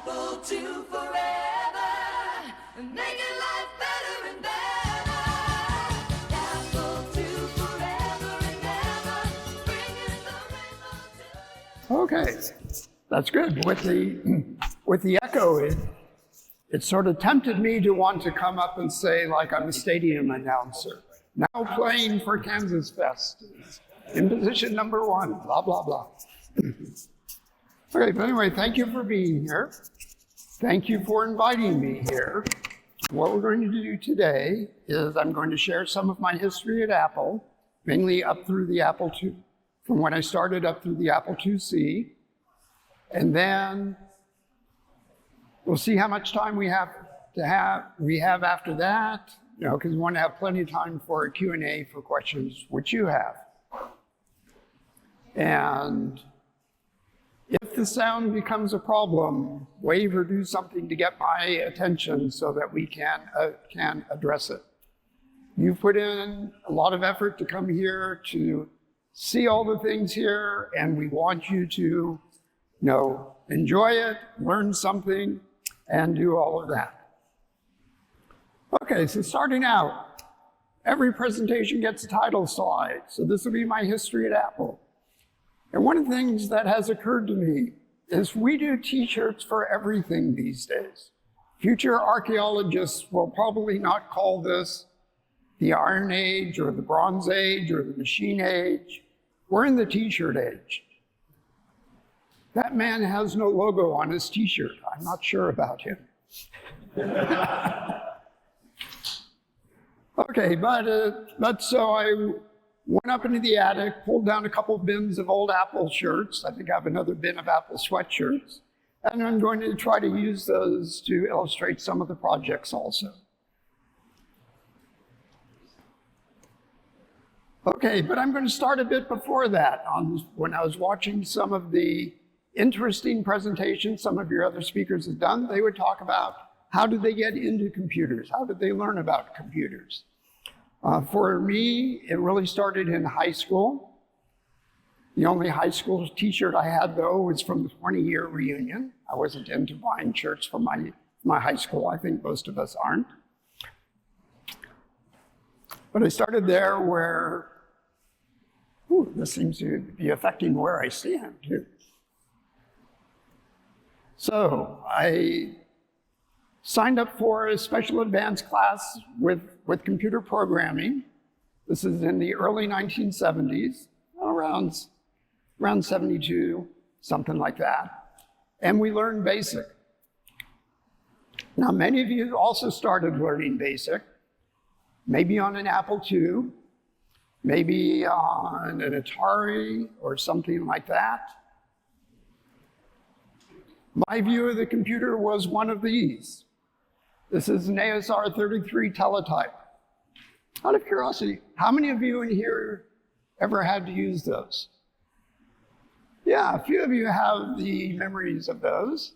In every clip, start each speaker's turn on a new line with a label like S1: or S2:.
S1: Apple II forever, making life better and better. Apple II forever and ever, bringing the rainbow to you.
S2: Okay, that's good. With the echo, it sort of tempted me to want to come up and say, like I'm a stadium announcer. Now playing for KansasFest, in position number 1, blah, blah, blah. Okay, but anyway, thank you for being here. Thank you for inviting me here. What we're going to do today is I'm going to share some of my history at Apple, mainly up through the Apple II, from when I started up through the Apple IIc. And then we'll see how much time we have after that, because we want to have plenty of time for a Q&A for questions which you have. And if the sound becomes a problem, wave or do something to get my attention so that we can address it. You've put in a lot of effort to come here to see all the things here, and we want you to enjoy it, learn something, and do all of that. Okay, so starting out, every presentation gets a title slide. So this will be my history at Apple. And one of the things that has occurred to me is we do t-shirts for everything these days. Future archaeologists will probably not call this the Iron Age or the Bronze Age or the Machine Age. We're in the t-shirt age. That man has no logo on his t-shirt. I'm not sure about him. Okay, but so I went up into the attic, pulled down a couple bins of old Apple shirts. I think I have another bin of Apple sweatshirts. And I'm going to try to use those to illustrate some of the projects also. Okay, but I'm going to start a bit before that. When I was watching some of the interesting presentations some of your other speakers have done, they would talk about how did they get into computers? How did they learn about computers? For me, it really started in high school. The only high school t-shirt I had, though, was from the 20-year reunion. I wasn't into buying shirts from my high school. I think most of us aren't. But I started there where, this seems to be affecting where I stand, too. So I signed up for a special advanced class with computer programming. This is in the early 1970s, around 72, something like that. And we learned BASIC. Now, many of you also started learning BASIC, maybe on an Apple II, maybe on an Atari or something like that. My view of the computer was one of these. This is an ASR 33 teletype. Out of curiosity, how many of you in here ever had to use those? Yeah, a few of you have the memories of those.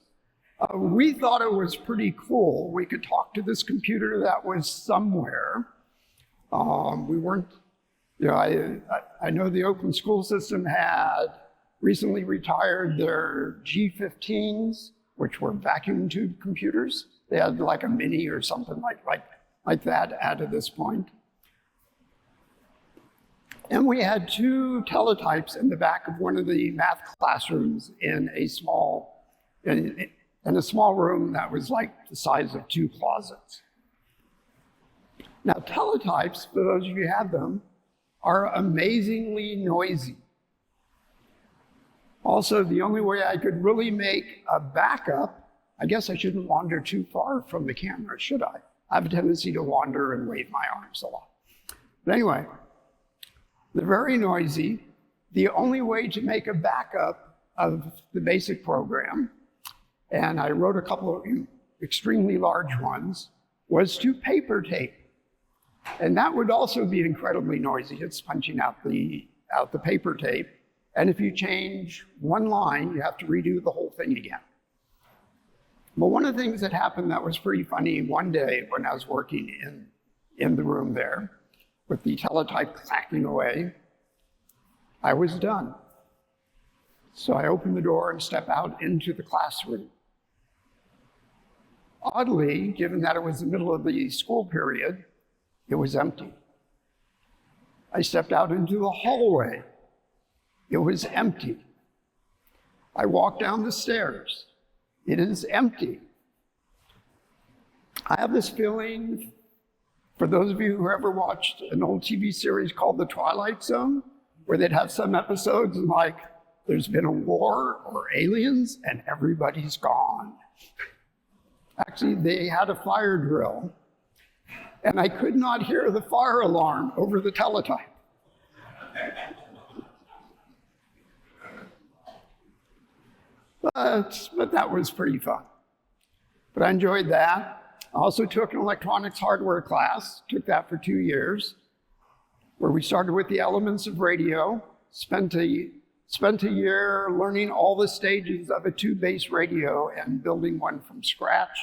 S2: We thought it was pretty cool. We could talk to this computer that was somewhere. We weren't, I know the Oakland school system had recently retired their G15s, which were vacuum tube computers. They had like a mini or something like that at this point. And we had 2 teletypes in the back of one of the math classrooms in a small room that was like the size of 2 closets. Now, teletypes, for those of you who have them, are amazingly noisy. Also, the only way I could really make a backup, I guess I shouldn't wander too far from the camera, should I? I have a tendency to wander and wave my arms a lot. But anyway, they're very noisy. The only way to make a backup of the BASIC program, and I wrote a couple of extremely large ones, was to paper tape. And that would also be incredibly noisy. It's punching out the paper tape. And if you change one line, you have to redo the whole thing again. But one of the things that happened that was pretty funny one day when I was working in the room there, with the teletype clacking away, I was done. So I opened the door and stepped out into the classroom. Oddly, given that it was the middle of the school period, it was empty. I stepped out into the hallway. It was empty. I walked down the stairs. It is empty. I have this feeling, for those of you who ever watched an old TV series called The Twilight Zone, where they'd have some episodes like, there's been a war or aliens and everybody's gone. Actually, they had a fire drill, and I could not hear the fire alarm over the teletype. But that was pretty fun. But I enjoyed that. I also took an electronics hardware class, took that for 2 years, where we started with the elements of radio, spent a year learning all the stages of a tube-based radio and building one from scratch,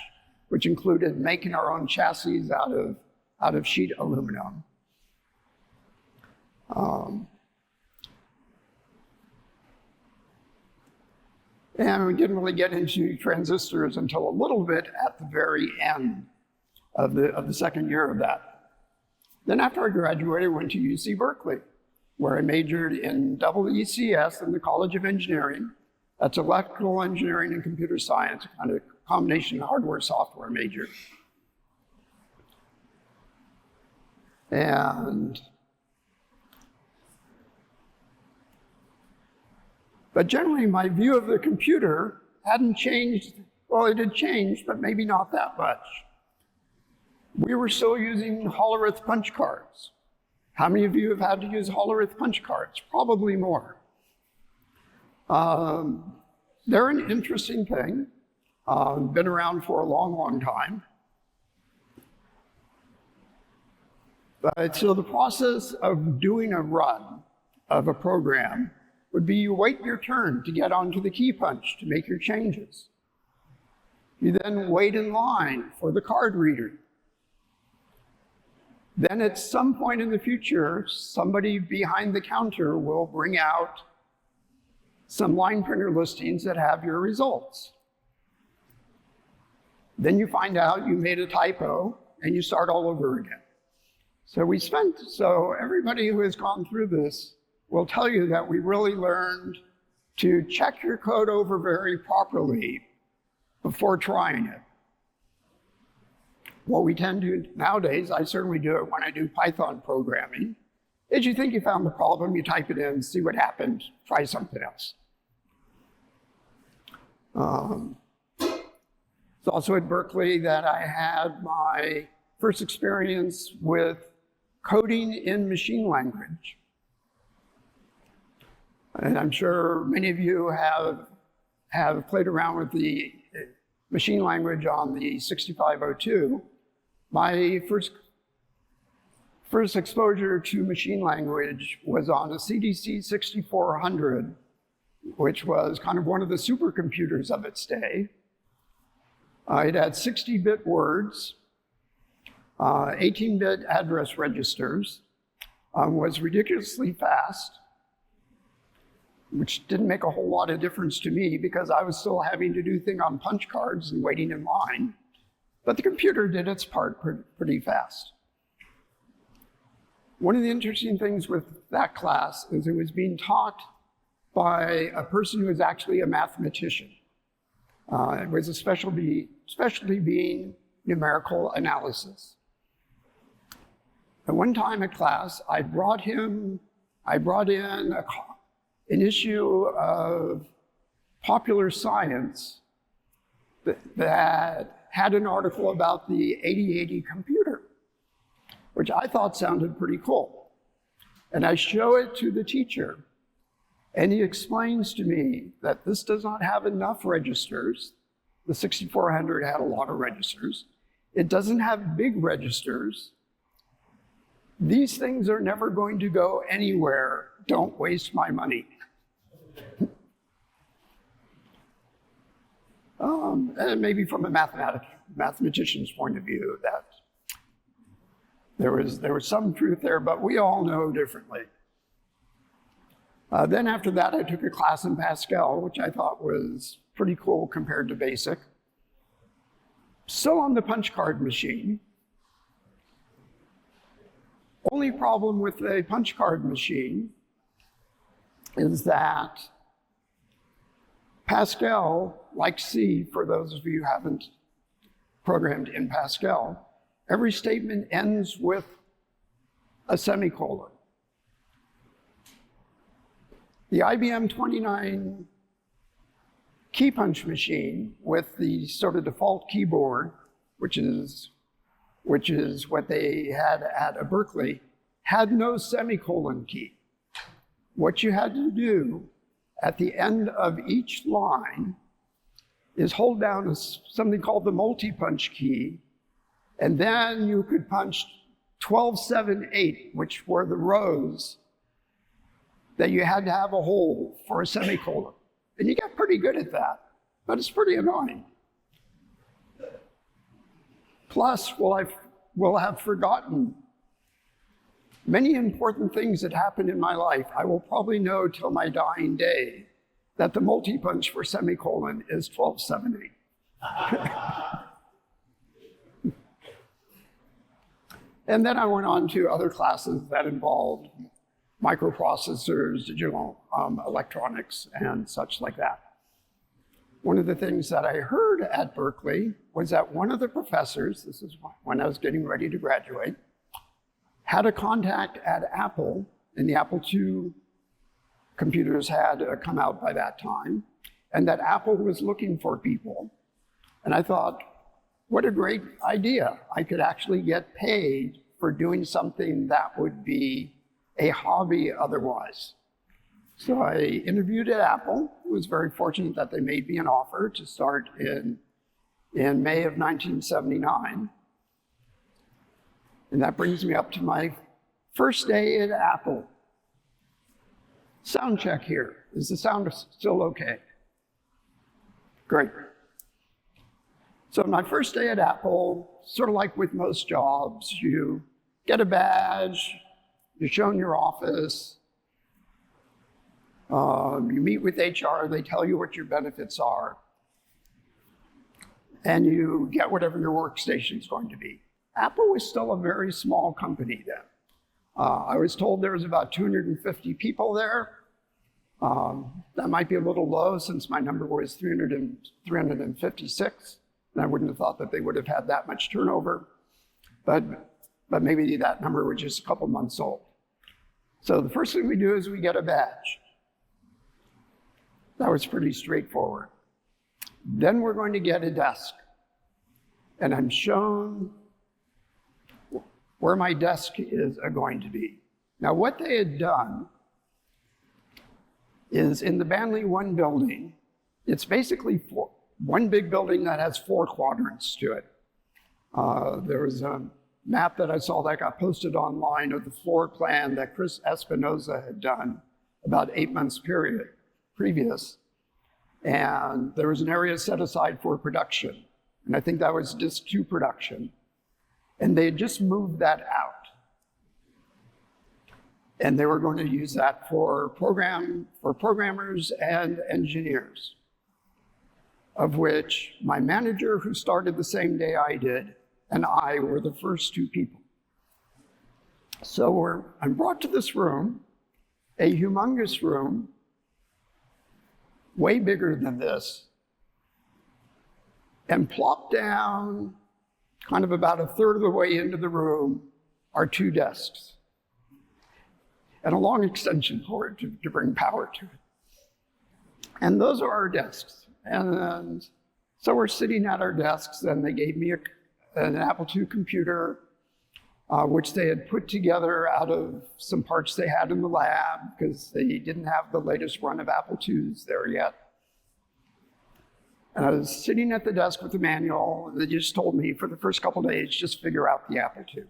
S2: which included making our own chassis out of sheet aluminum. And we didn't really get into transistors until a little bit at the very end of the second year of that. Then after I graduated, I went to UC Berkeley, where I majored in ECS in the College of Engineering. That's electrical engineering and computer science, kind of combination hardware software major. But generally, my view of the computer hadn't changed. Well, it had changed, but maybe not that much. We were still using Hollerith punch cards. How many of you have had to use Hollerith punch cards? Probably more. They're an interesting thing. Been around for a long, long time. But so the process of doing a run of a program would be you wait your turn to get onto the key punch to make your changes. You then wait in line for the card reader. Then at some point in the future, somebody behind the counter will bring out some line printer listings that have your results. Then you find out you made a typo and you start all over again. So everybody who has gone through this will tell you that we really learned to check your code over very properly before trying it. What we tend to do nowadays, I certainly do it when I do Python programming, is you think you found the problem, you type it in, see what happened, try something else. It's also at Berkeley that I had my first experience with coding in machine language. And I'm sure many of you have played around with the machine language on the 6502. My first exposure to machine language was on a CDC 6400, which was kind of one of the supercomputers of its day. It had 60-bit words, 18-bit address registers, was ridiculously fast, which didn't make a whole lot of difference to me because I was still having to do things on punch cards and waiting in line. But the computer did its part pretty fast. One of the interesting things with that class is it was being taught by a person who was actually a mathematician. It was a specialty being numerical analysis. At one time in class, I brought in an issue of popular science that had an article about the 8080 computer, which I thought sounded pretty cool. And I show it to the teacher, and he explains to me that this does not have enough registers. The 6400 had a lot of registers. It doesn't have big registers. These things are never going to go anywhere. Don't waste my money. And maybe from a mathematician's point of view, that there was some truth there, but we all know differently. Then after that, I took a class in Pascal, which I thought was pretty cool compared to BASIC. Still on the punch card machine. Only problem with the punch card machine is that Pascal, like C, for those of you who haven't programmed in Pascal, every statement ends with a semicolon. The IBM 29 key punch machine with the sort of default keyboard, which is what they had at Berkeley, had no semicolon key. What you had to do at the end of each line is hold down something called the multi-punch key, and then you could punch 12, 7, 8, which were the rows that you had to have a hole for a semicolon. And you get pretty good at that, but it's pretty annoying. Plus, will have forgotten many important things that happened in my life. I will probably know till my dying day that the multi-punch for semicolon is 12, 7, 8. And then I went on to other classes that involved microprocessors, digital electronics, and such like that. One of the things that I heard at Berkeley was that one of the professors, this is when I was getting ready to graduate, had a contact at Apple, and the Apple II computers had come out by that time, and that Apple was looking for people. And I thought, what a great idea. I could actually get paid for doing something that would be a hobby otherwise. So I interviewed at Apple. I was very fortunate that they made me an offer to start in May of 1979. And that brings me up to my first day at Apple. Sound check here. Is the sound still okay? Great. So my first day at Apple, sort of like with most jobs, you get a badge, you're shown your office, you meet with HR, they tell you what your benefits are, and you get whatever your workstation is going to be. Apple was still a very small company then. I was told there was about 250 people there. That might be a little low since my number was 356, and I wouldn't have thought that they would have had that much turnover, but maybe that number was just a couple months old. So the first thing we do is we get a badge. That was pretty straightforward. Then we're going to get a desk, and I'm shown where my desk is going to be. Now, what they had done is in the Banley 1 building, it's basically one big building that has 4 quadrants to it. There was a map that I saw that got posted online of the floor plan that Chris Espinoza had done about 8 months previous. And there was an area set aside for production. And I think that was Disk 2 production. And they had just moved that out. And they were going to use that for programmers and engineers, of which my manager, who started the same day I did, and I were the first 2 people. So I'm brought to this room, a humongous room, way bigger than this, and plopped down kind of about a third of the way into the room are 2 desks and a long extension cord to bring power to it. And those are our desks. And so we're sitting at our desks, and they gave me an Apple II computer, which they had put together out of some parts they had in the lab because they didn't have the latest run of Apple IIs there yet. And I was sitting at the desk with the manual, and they just told me for the first couple of days, just figure out the Apple II.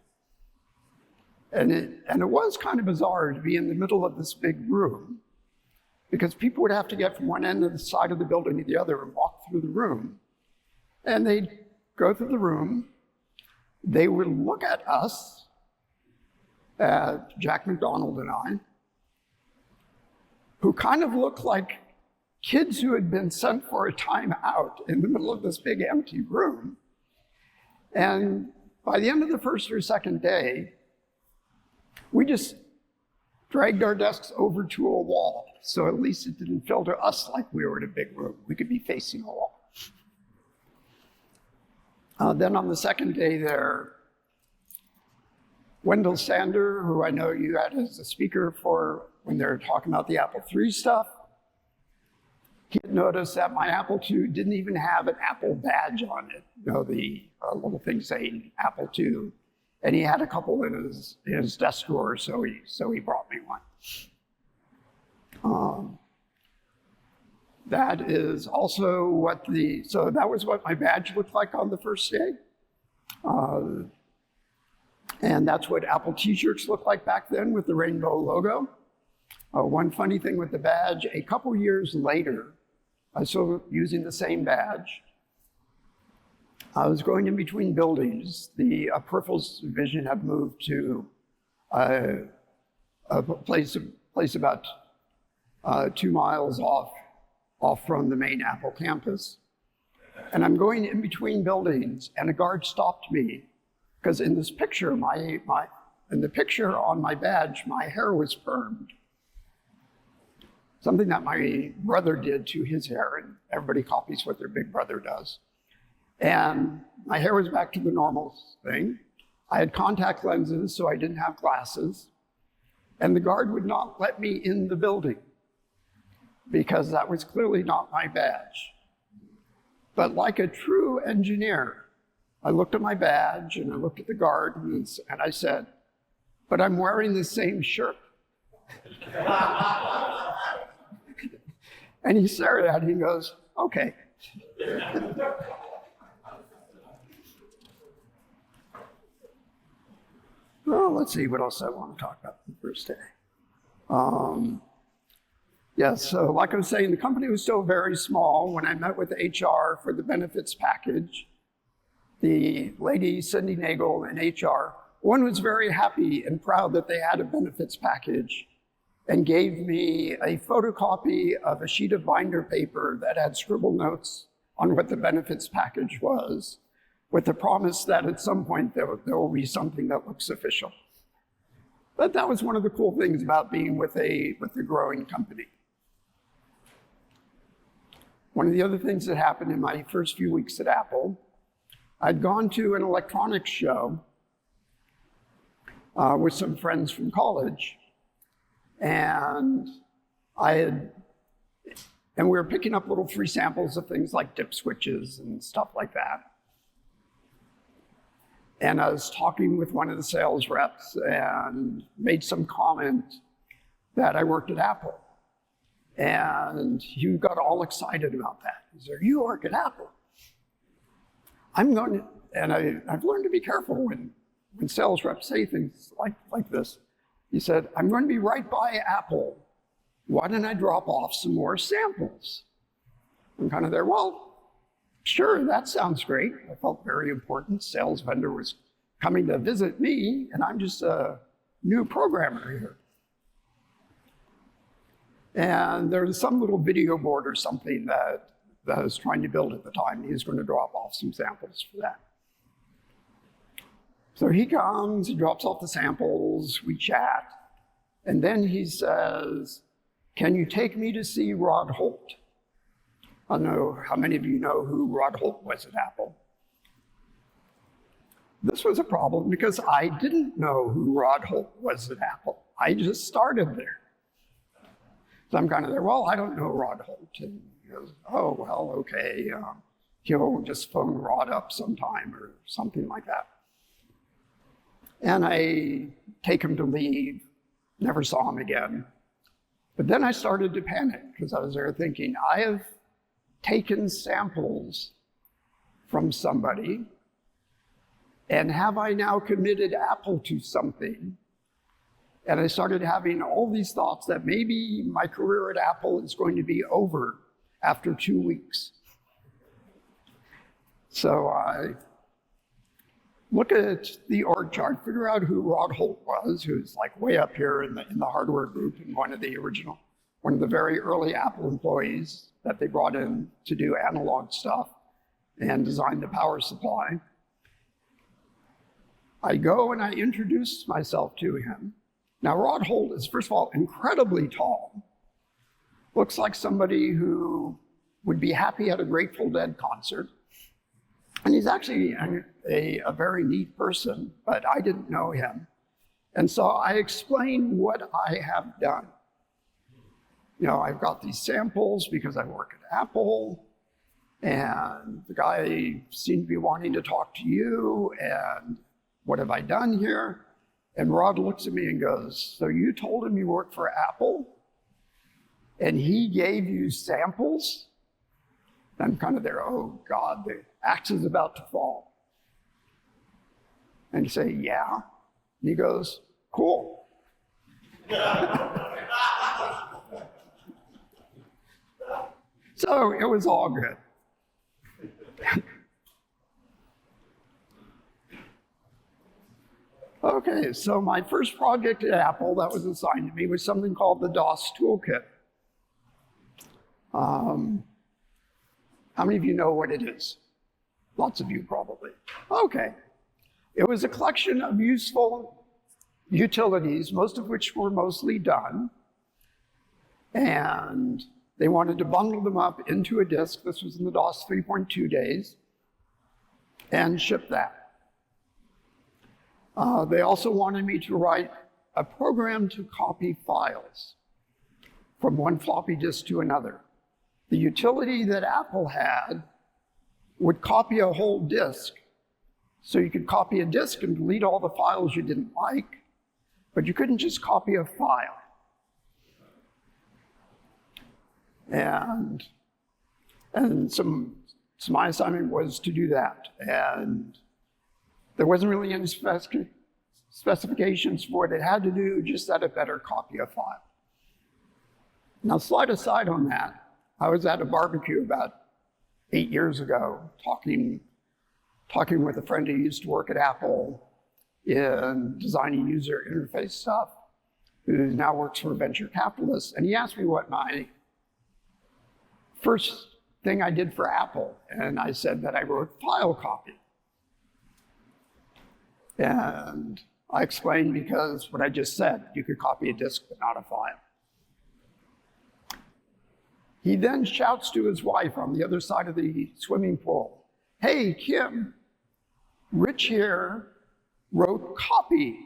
S2: And it was kind of bizarre to be in the middle of this big room, because people would have to get from one end of the side of the building to the other and walk through the room. And they'd go through the room, they would look at us, Jack McDonald and I, who kind of looked like kids who had been sent for a timeout in the middle of this big empty room. And by the end of the first or second day, we just dragged our desks over to a wall. So at least it didn't feel to us like we were in a big room. We could be facing a wall. Then on the second day there, Wendell Sander, who I know you had as a speaker for when they were talking about the Apple III stuff, he had noticed that my Apple II didn't even have an Apple badge on it, you know, the little thing saying Apple II. And he had a couple in his desk drawer, so he brought me one. That is also what so that was what my badge looked like on the first day. And that's what Apple t-shirts looked like back then with the rainbow logo. One funny thing with the badge, a couple years later, I was still using the same badge. I was going in between buildings. The peripherals division had moved to a place about 2 miles off from the main Apple campus. And I'm going in between buildings, and a guard stopped me because in this picture, in the picture on my badge, my hair was permed. Something that my brother did to his hair, and everybody copies what their big brother does. And my hair was back to the normal thing. I had contact lenses, so I didn't have glasses. And the guard would not let me in the building because that was clearly not my badge. But like a true engineer, I looked at my badge and I looked at the guard and I said, but I'm wearing the same shirt. And he stared at it and he goes, okay. Well, let's see what else I want to talk about the first day. Yes, so like I was saying, the company was still very small. When I met with HR for the benefits package, the lady, Cindy Nagel, in HR, one was very happy and proud that they had a benefits package and gave me a photocopy of a sheet of binder paper that had scribbled notes on what the benefits package was, with the promise that at some point there will be something that looks official. But that was one of the cool things about being with a growing company. One of the other things that happened in my first few weeks at Apple, I'd gone to an electronics show with some friends from college, and we were picking up little free samples of things like dip switches and stuff like that. And I was talking with one of the sales reps and made some comment that I worked at Apple. And he got all excited about that. He said, you work at Apple. I've learned to be careful when sales reps say things like this. He said, I'm going to be right by Apple. Why don't I drop off some more samples? I'm kind of there, well, sure, that sounds great. I felt very important. Sales vendor was coming to visit me, and I'm just a new programmer here. And there was some little video board or something that I was trying to build at the time. He was going to drop off some samples for that. So he comes, he drops off the samples, we chat, and then he says, can you take me to see Rod Holt? I don't know how many of you know who Rod Holt was at Apple. This was a problem because I didn't know who Rod Holt was at Apple. I just started there. So I'm kind of there, well, I don't know Rod Holt. And he goes, oh, well, okay. He'll just phone Rod up sometime or something like that. And I take him to leave, never saw him again. But then I started to panic because I was there thinking, I have taken samples from somebody, and have I now committed Apple to something? And I started having all these thoughts that maybe my career at Apple is going to be over after 2 weeks. So I look at the org chart, figure out who Rod Holt was, who's like way up here in the hardware group and one of the very early Apple employees that they brought in to do analog stuff and design the power supply. I go and I introduce myself to him. Now, Rod Holt is, first of all, incredibly tall. Looks like somebody who would be happy at a Grateful Dead concert. And he's actually a very neat person, but I didn't know him. And so I explained what I have done. You know, I've got these samples because I work at Apple, and the guy seemed to be wanting to talk to you, and what have I done here? And Rod looks at me and goes, so you told him you work for Apple, and he gave you samples? And I'm kind of there, oh God, the axe is about to fall. And you say, yeah. And he goes, cool. So it was all good. Okay, so my first project at Apple that was assigned to me was something called the DOS Toolkit. How many of you know what it is? Lots of you probably. Okay. It was a collection of useful utilities, most of which were mostly done. And they wanted to bundle them up into a disk. This was in the DOS 3.2 days, and ship that. They also wanted me to write a program to copy files from one floppy disk to another. The utility that Apple had would copy a whole disk. So you could copy a disk and delete all the files you didn't like, but you couldn't just copy a file. And so my assignment was to do that. And there wasn't really any specifications for what it had to do, just that it better copy a file. Now, slide aside on that. I was at a barbecue about 8 years ago, talking with a friend who used to work at Apple in designing user interface stuff, who now works for venture capitalists. And he asked me what my first thing I did for Apple. And I said that I wrote file copy. And I explained because what I just said, you could copy a disk but not a file. He then shouts to his wife on the other side of the swimming pool, hey, Kim, Rich here wrote copy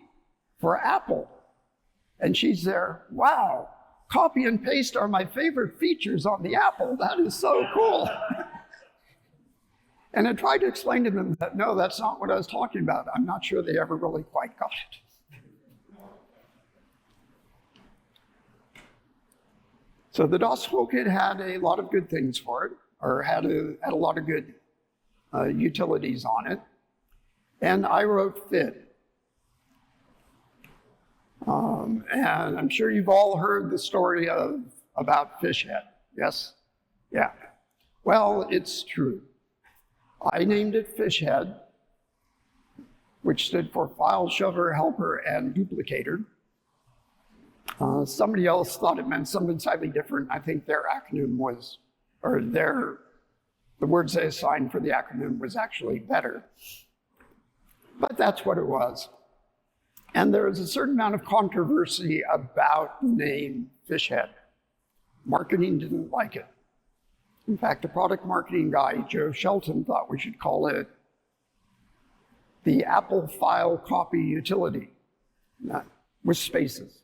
S2: for Apple. And she's there, wow, copy and paste are my favorite features on the Apple. That is so cool. And I tried to explain to them that, no, that's not what I was talking about. I'm not sure they ever really quite got it. So the DOS Toolkit had a lot of good things for it, or had a lot of good utilities on it. And I wrote FID. And I'm sure you've all heard the story about Fishhead, yes? Yeah. Well, it's true. I named it Fishhead, which stood for File Shover, Helper, and Duplicator. Somebody else thought it meant something slightly different. I think their acronym was, or the words they assigned for the acronym was actually better. But that's what it was. And there was a certain amount of controversy about the name Fishhead. Marketing didn't like it. In fact, the product marketing guy, Joe Shelton, thought we should call it the Apple File Copy Utility, with spaces.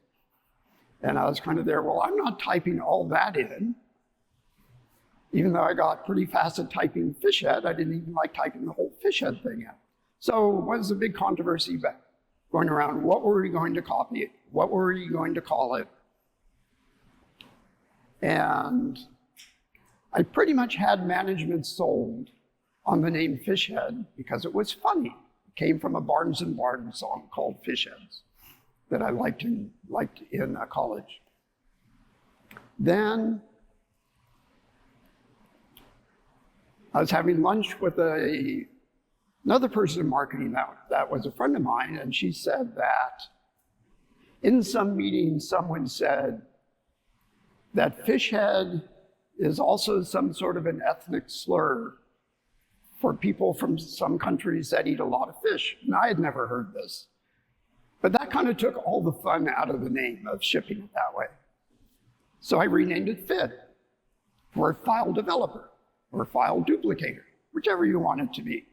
S2: And I was kind of there, well, I'm not typing all that in. Even though I got pretty fast at typing Fishhead, I didn't even like typing the whole Fishhead thing in. So what was the big controversy going around? What were we going to copy it? What were we going to call it? And I pretty much had management sold on the name Fishhead because it was funny. It came from a Barnes & Barnes song called Fishheads that I liked in college. Then I was having lunch with another person in marketing that was a friend of mine, and she said that in some meeting, someone said that Fishhead is also some sort of an ethnic slur for people from some countries that eat a lot of fish. And I had never heard this. But that kind of took all the fun out of the name of shipping it that way. So I renamed it FID, for file developer, or file duplicator, whichever you want it to be.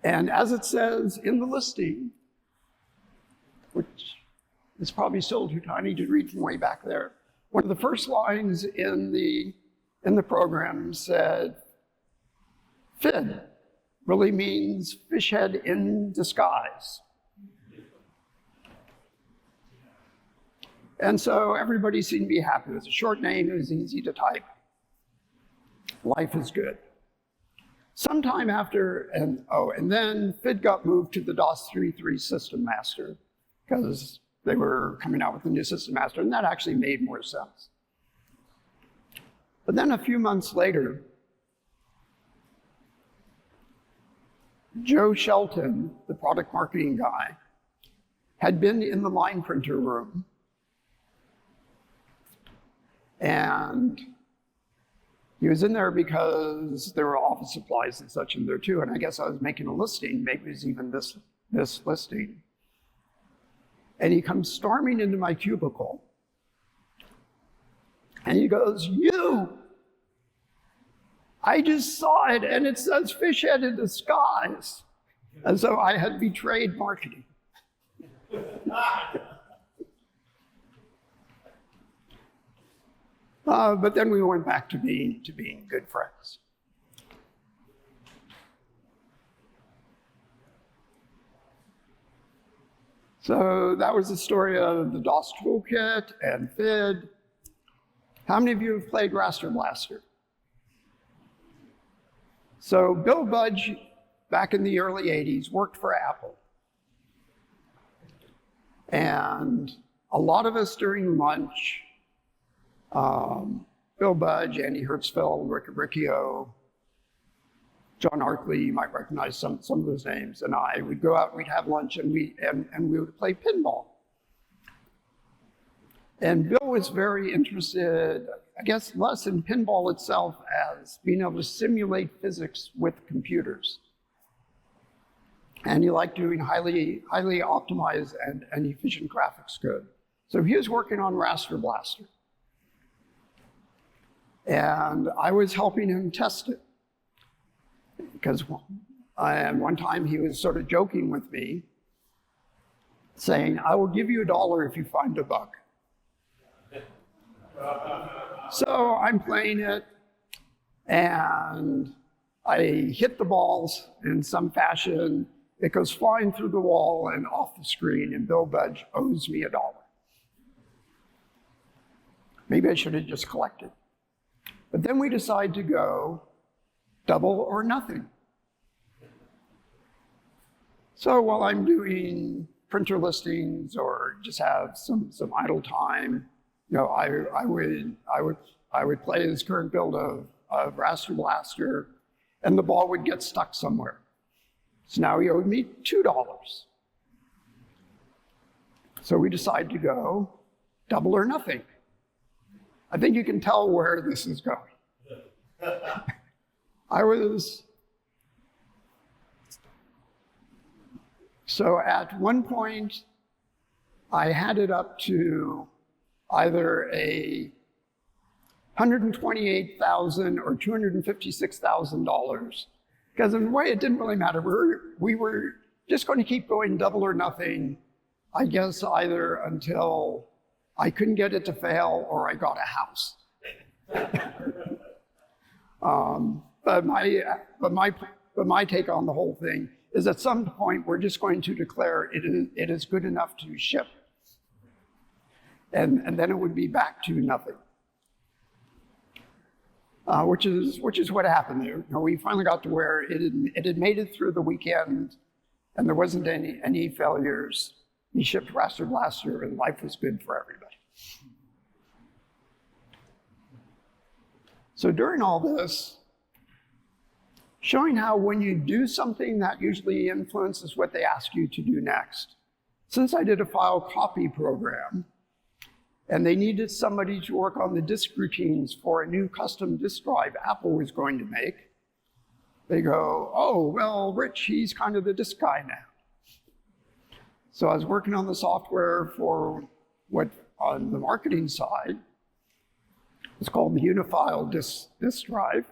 S2: And as it says in the listing, which is probably still too tiny to read from way back there, one of the first lines in the program said, FID really means fish head in disguise. And so everybody seemed to be happy. It was a short name, it was easy to type. Life is good. Sometime after, and then FID got moved to the DOS 3.3 System Master because they were coming out with the new System Master, and that actually made more sense. But then a few months later, Joe Shelton, the product marketing guy, had been in the line printer room, and he was in there because there were office supplies and such in there too, and I guess I was making a listing, maybe it was even this listing. And he comes storming into my cubicle, and he goes, "You! I just saw it, and it says fish head in disguise." And so I had betrayed marketing. But then we went back to being good friends. So that was the story of the DOS Toolkit and FID. How many of you have played Raster Blaster? So Bill Budge, back in the early 80s, worked for Apple. And a lot of us during lunch, Bill Budge, Andy Hertzfeld, Rick Riccio, John Arkley, you might recognize some of those names, and I would go out, we'd have lunch, and we would play pinball. And Bill was very interested, I guess, less in pinball itself as being able to simulate physics with computers. And he liked doing highly optimized and efficient graphics code. So he was working on Raster Blaster. And I was helping him test it. Because one time he was sort of joking with me, saying, "I will give you $1 if you find a bug." So I'm playing it, and I hit the balls in some fashion. It goes flying through the wall and off the screen, and Bill Budge owes me $1. Maybe I should have just collected. But then we decide to go double or nothing. So while I'm doing printer listings or just have some idle time, you know, I would play this current build of Raster Blaster, and the ball would get stuck somewhere. So now he owed me $2. So we decide to go double or nothing. I think you can tell where this is going. So at one point, I had it up to either a $128,000 or $256,000. Because in a way, it didn't really matter. We were just going to keep going double or nothing, I guess, either until I couldn't get it to fail or I got a house. But my take on the whole thing is at some point we're just going to declare it is good enough to ship. And then it would be back to nothing. Which is what happened there. You know, we finally got to where it had made it through the weekend, and there wasn't any failures. We shipped Raster Blaster, and life was good for everybody. So during all this, showing how when you do something, that usually influences what they ask you to do next. Since I did a file copy program, and they needed somebody to work on the disk routines for a new custom disk drive Apple was going to make. They go, oh, well, Rich, he's kind of the disk guy now. So I was working on the software for what, on the marketing side, it's called the Unifile disk drive.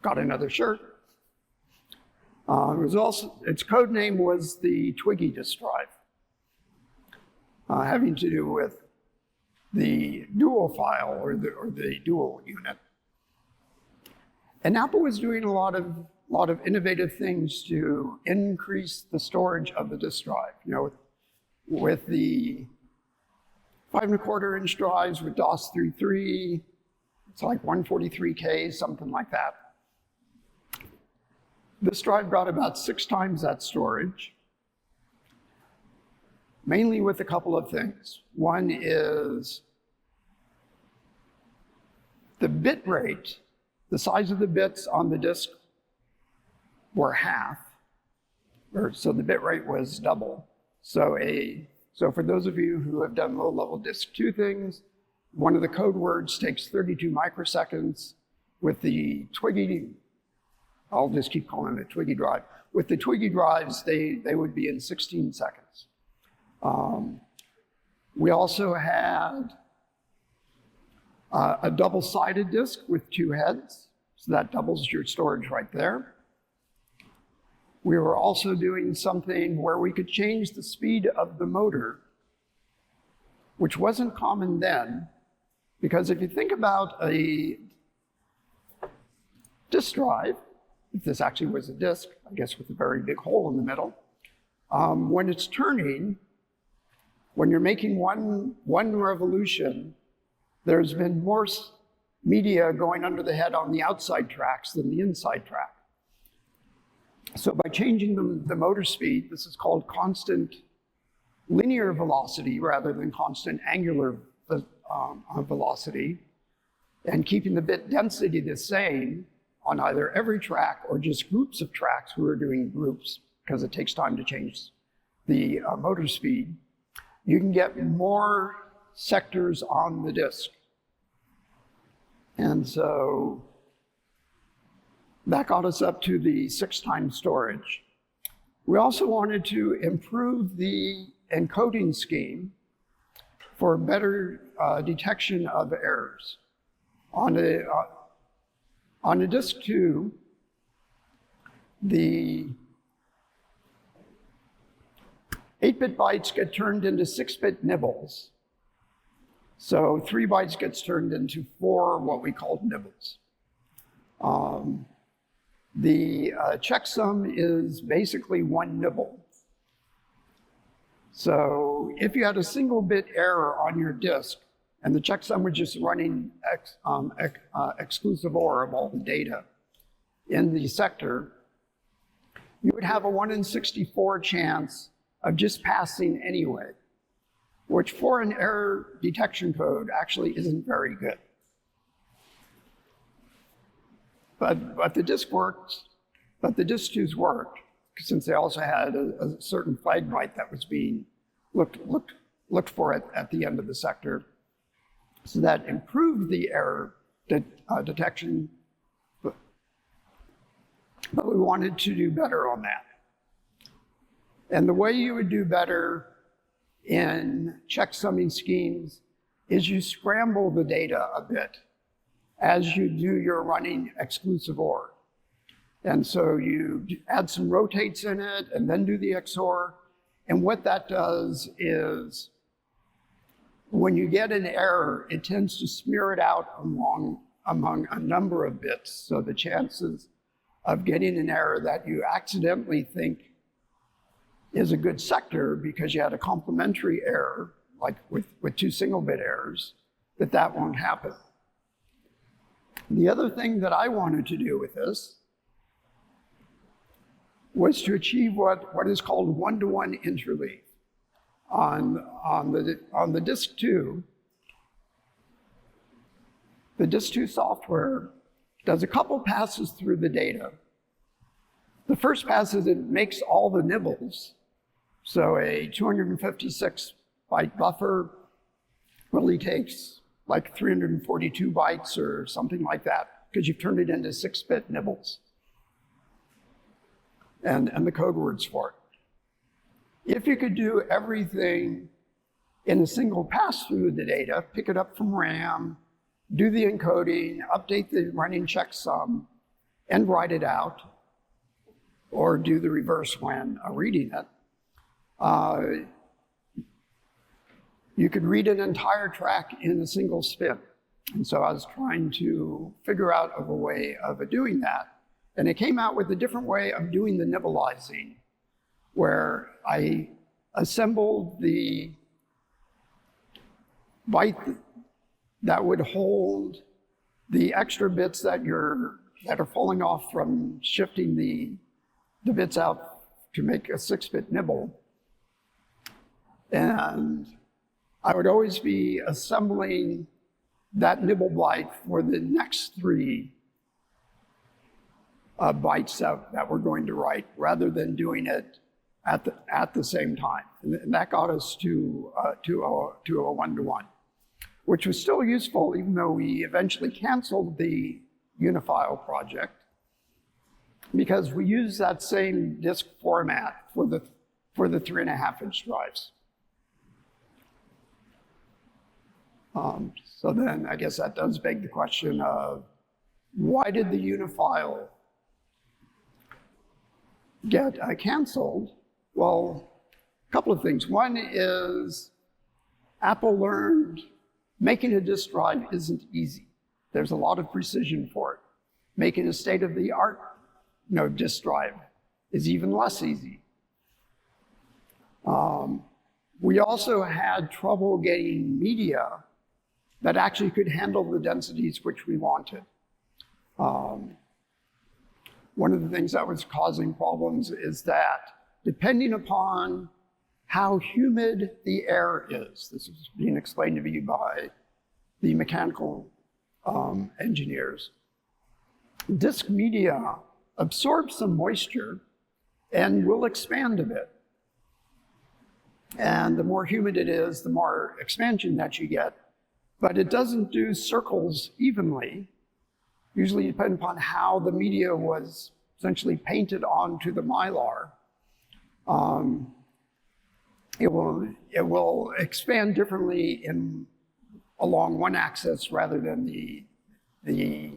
S2: Got another shirt. Its code name was the Twiggy disk drive, having to do with the dual file or the dual unit. And Apple was doing a lot of innovative things to increase the storage of the disk drive. You know, with the 5¼ inch drives with DOS 3.3, it's like 143K, something like that. This drive got about 6 times that storage, mainly with a couple of things. One is the bit rate, the size of the bits on the disk were half, so the bit rate was double. So for those of you who have done low-level disk 2 things, one of the code words takes 32 microseconds. With the Twiggy, I'll just keep calling it Twiggy drive. With the Twiggy drives, they would be in 16 seconds. We also had a double-sided disk with 2 heads, so that doubles your storage right there. We were also doing something where we could change the speed of the motor, which wasn't common then, because if you think about a disk drive, if this actually was a disk, I guess with a very big hole in the middle, when it's turning, when you're making one revolution, there's been more media going under the head on the outside tracks than the inside track. So by changing the motor speed, this is called constant linear velocity rather than constant angular velocity, and keeping the bit density the same on either every track or just groups of tracks. We were doing groups because it takes time to change the motor speed. You can get more sectors on the disk. And so that got us up to the 6 times storage. We also wanted to improve the encoding scheme for better detection of errors. On a disk 2, the 8-bit bytes get turned into 6-bit nibbles. So 3 bytes gets turned into 4 what we call nibbles. The checksum is basically 1 nibble. So if you had a single bit error on your disk and the checksum was just running exclusive OR of all the data in the sector, you would have a 1 in 64 chance of just passing anyway, which for an error detection code actually isn't very good. But the disk worked, but the disk 2s worked, since they also had a certain flag byte that was being looked for at the end of the sector. So that improved the error detection, but we wanted to do better on that. And the way you would do better in checksumming schemes is you scramble the data a bit as you do your running exclusive OR. And so you add some rotates in it and then do the XOR. And what that does is when you get an error, it tends to smear it out among a number of bits. So the chances of getting an error that you accidentally think is a good sector because you had a complementary error, like with 2 single-bit errors, that won't happen. The other thing that I wanted to do with this was to achieve what is called 1-to-1 interleave. On the disk 2, the disk 2 software does a couple passes through the data. The first pass is it makes all the nibbles. So a 256 byte buffer really takes like 342 bytes or something like that, because you've turned it into 6-bit nibbles and the code words for it. If you could do everything in a single pass through of the data, pick it up from RAM, do the encoding, update the running checksum, and write it out, or do the reverse when reading it, you could read an entire track in a single spin. And so I was trying to figure out a way of doing that. And it came out with a different way of doing the nibblizing, where I assembled the byte that would hold the extra bits that are falling off from shifting the bits out to make a 6-bit nibble. And I would always be assembling that nibble byte for the next 3 bytes that we're going to write, rather than doing it at the same time. And that got us to a one-to-one, which was still useful, even though we eventually canceled the Unifile project, because we use that same disk format for the 3.5-inch drives. So then I guess that does beg the question of, why did the Unifile get canceled? Well, a couple of things. One is Apple learned making a disk drive isn't easy. There's a lot of precision for it. Making a state-of-the-art disk drive is even less easy. We also had trouble getting media that actually could handle the densities which we wanted. One of the things that was causing problems is that, depending upon how humid the air is, this is being explained to me by the mechanical engineers, disk media absorbs some moisture and will expand a bit. And the more humid it is, the more expansion that you get. But it doesn't do circles evenly, usually depending upon how the media was essentially painted onto the mylar. It will expand differently along one axis rather than the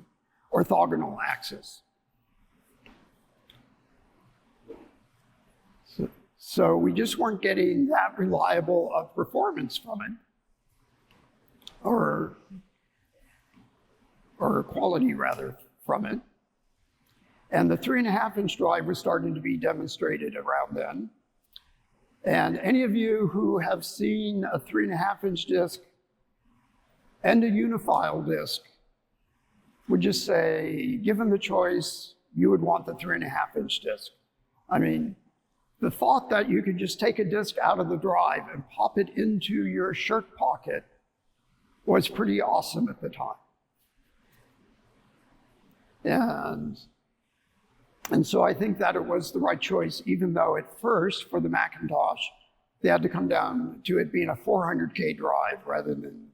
S2: orthogonal axis. So we just weren't getting that reliable of performance from it, or quality rather from it. And the 3.5-inch drive was starting to be demonstrated around then. And any of you who have seen a 3.5-inch disk and a Unifile disk would just say, given the choice, you would want the 3.5-inch disk. I mean, the thought that you could just take a disk out of the drive and pop it into your shirt pocket was pretty awesome at the time. And so I think that it was the right choice, even though at first, for the Macintosh, they had to come down to it being a 400K drive rather than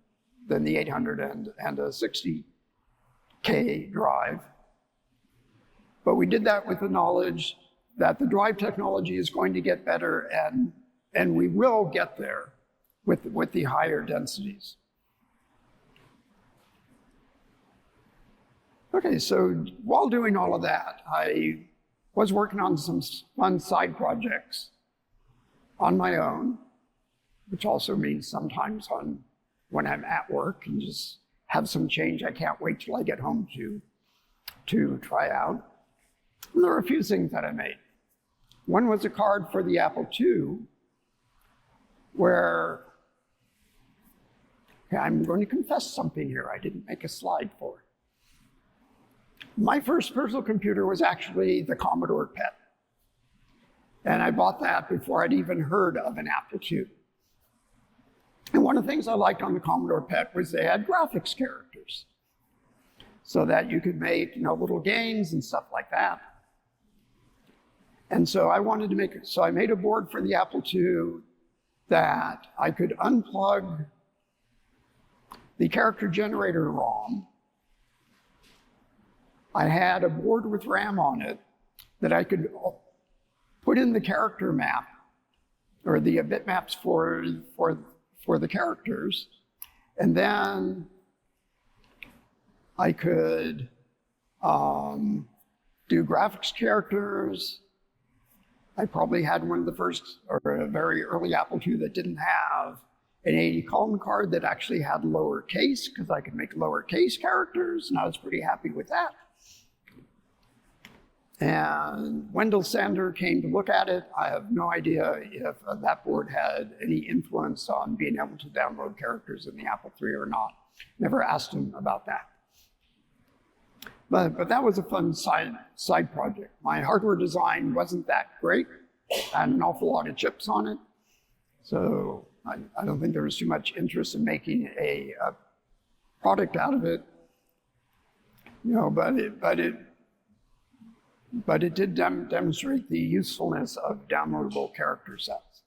S2: the 800 and a 60K drive. But we did that with the knowledge that the drive technology is going to get better, and we will get there with the higher densities. Okay, so while doing all of that, I was working on some fun side projects on my own, which also means sometimes when I'm at work and just have some change I can't wait till I get home to try out. And there were a few things that I made. One was a card for the Apple II, where, okay, I'm going to confess something here. I didn't make a slide for it. My first personal computer was actually the Commodore PET. And I bought that before I'd even heard of an Apple II. And one of the things I liked on the Commodore PET was they had graphics characters, so that you could make little games and stuff like that. And so I wanted to I made a board for the Apple II that I could unplug the character generator ROM, I had a board with RAM on it that I could put in the character map, or the bitmaps for the characters, and then I could do graphics characters. I probably had one of the first, or a very early Apple II that didn't have an 80 column card that actually had lowercase, because I could make lowercase characters, and I was pretty happy with that. And Wendell Sander came to look at it. I have no idea if that board had any influence on being able to download characters in the Apple III or not. Never asked him about that. But that was a fun side project. My hardware design wasn't that great. I had an awful lot of chips on it. So I don't think there was too much interest in making a product out of it. You know, but it did demonstrate the usefulness of downloadable character sets.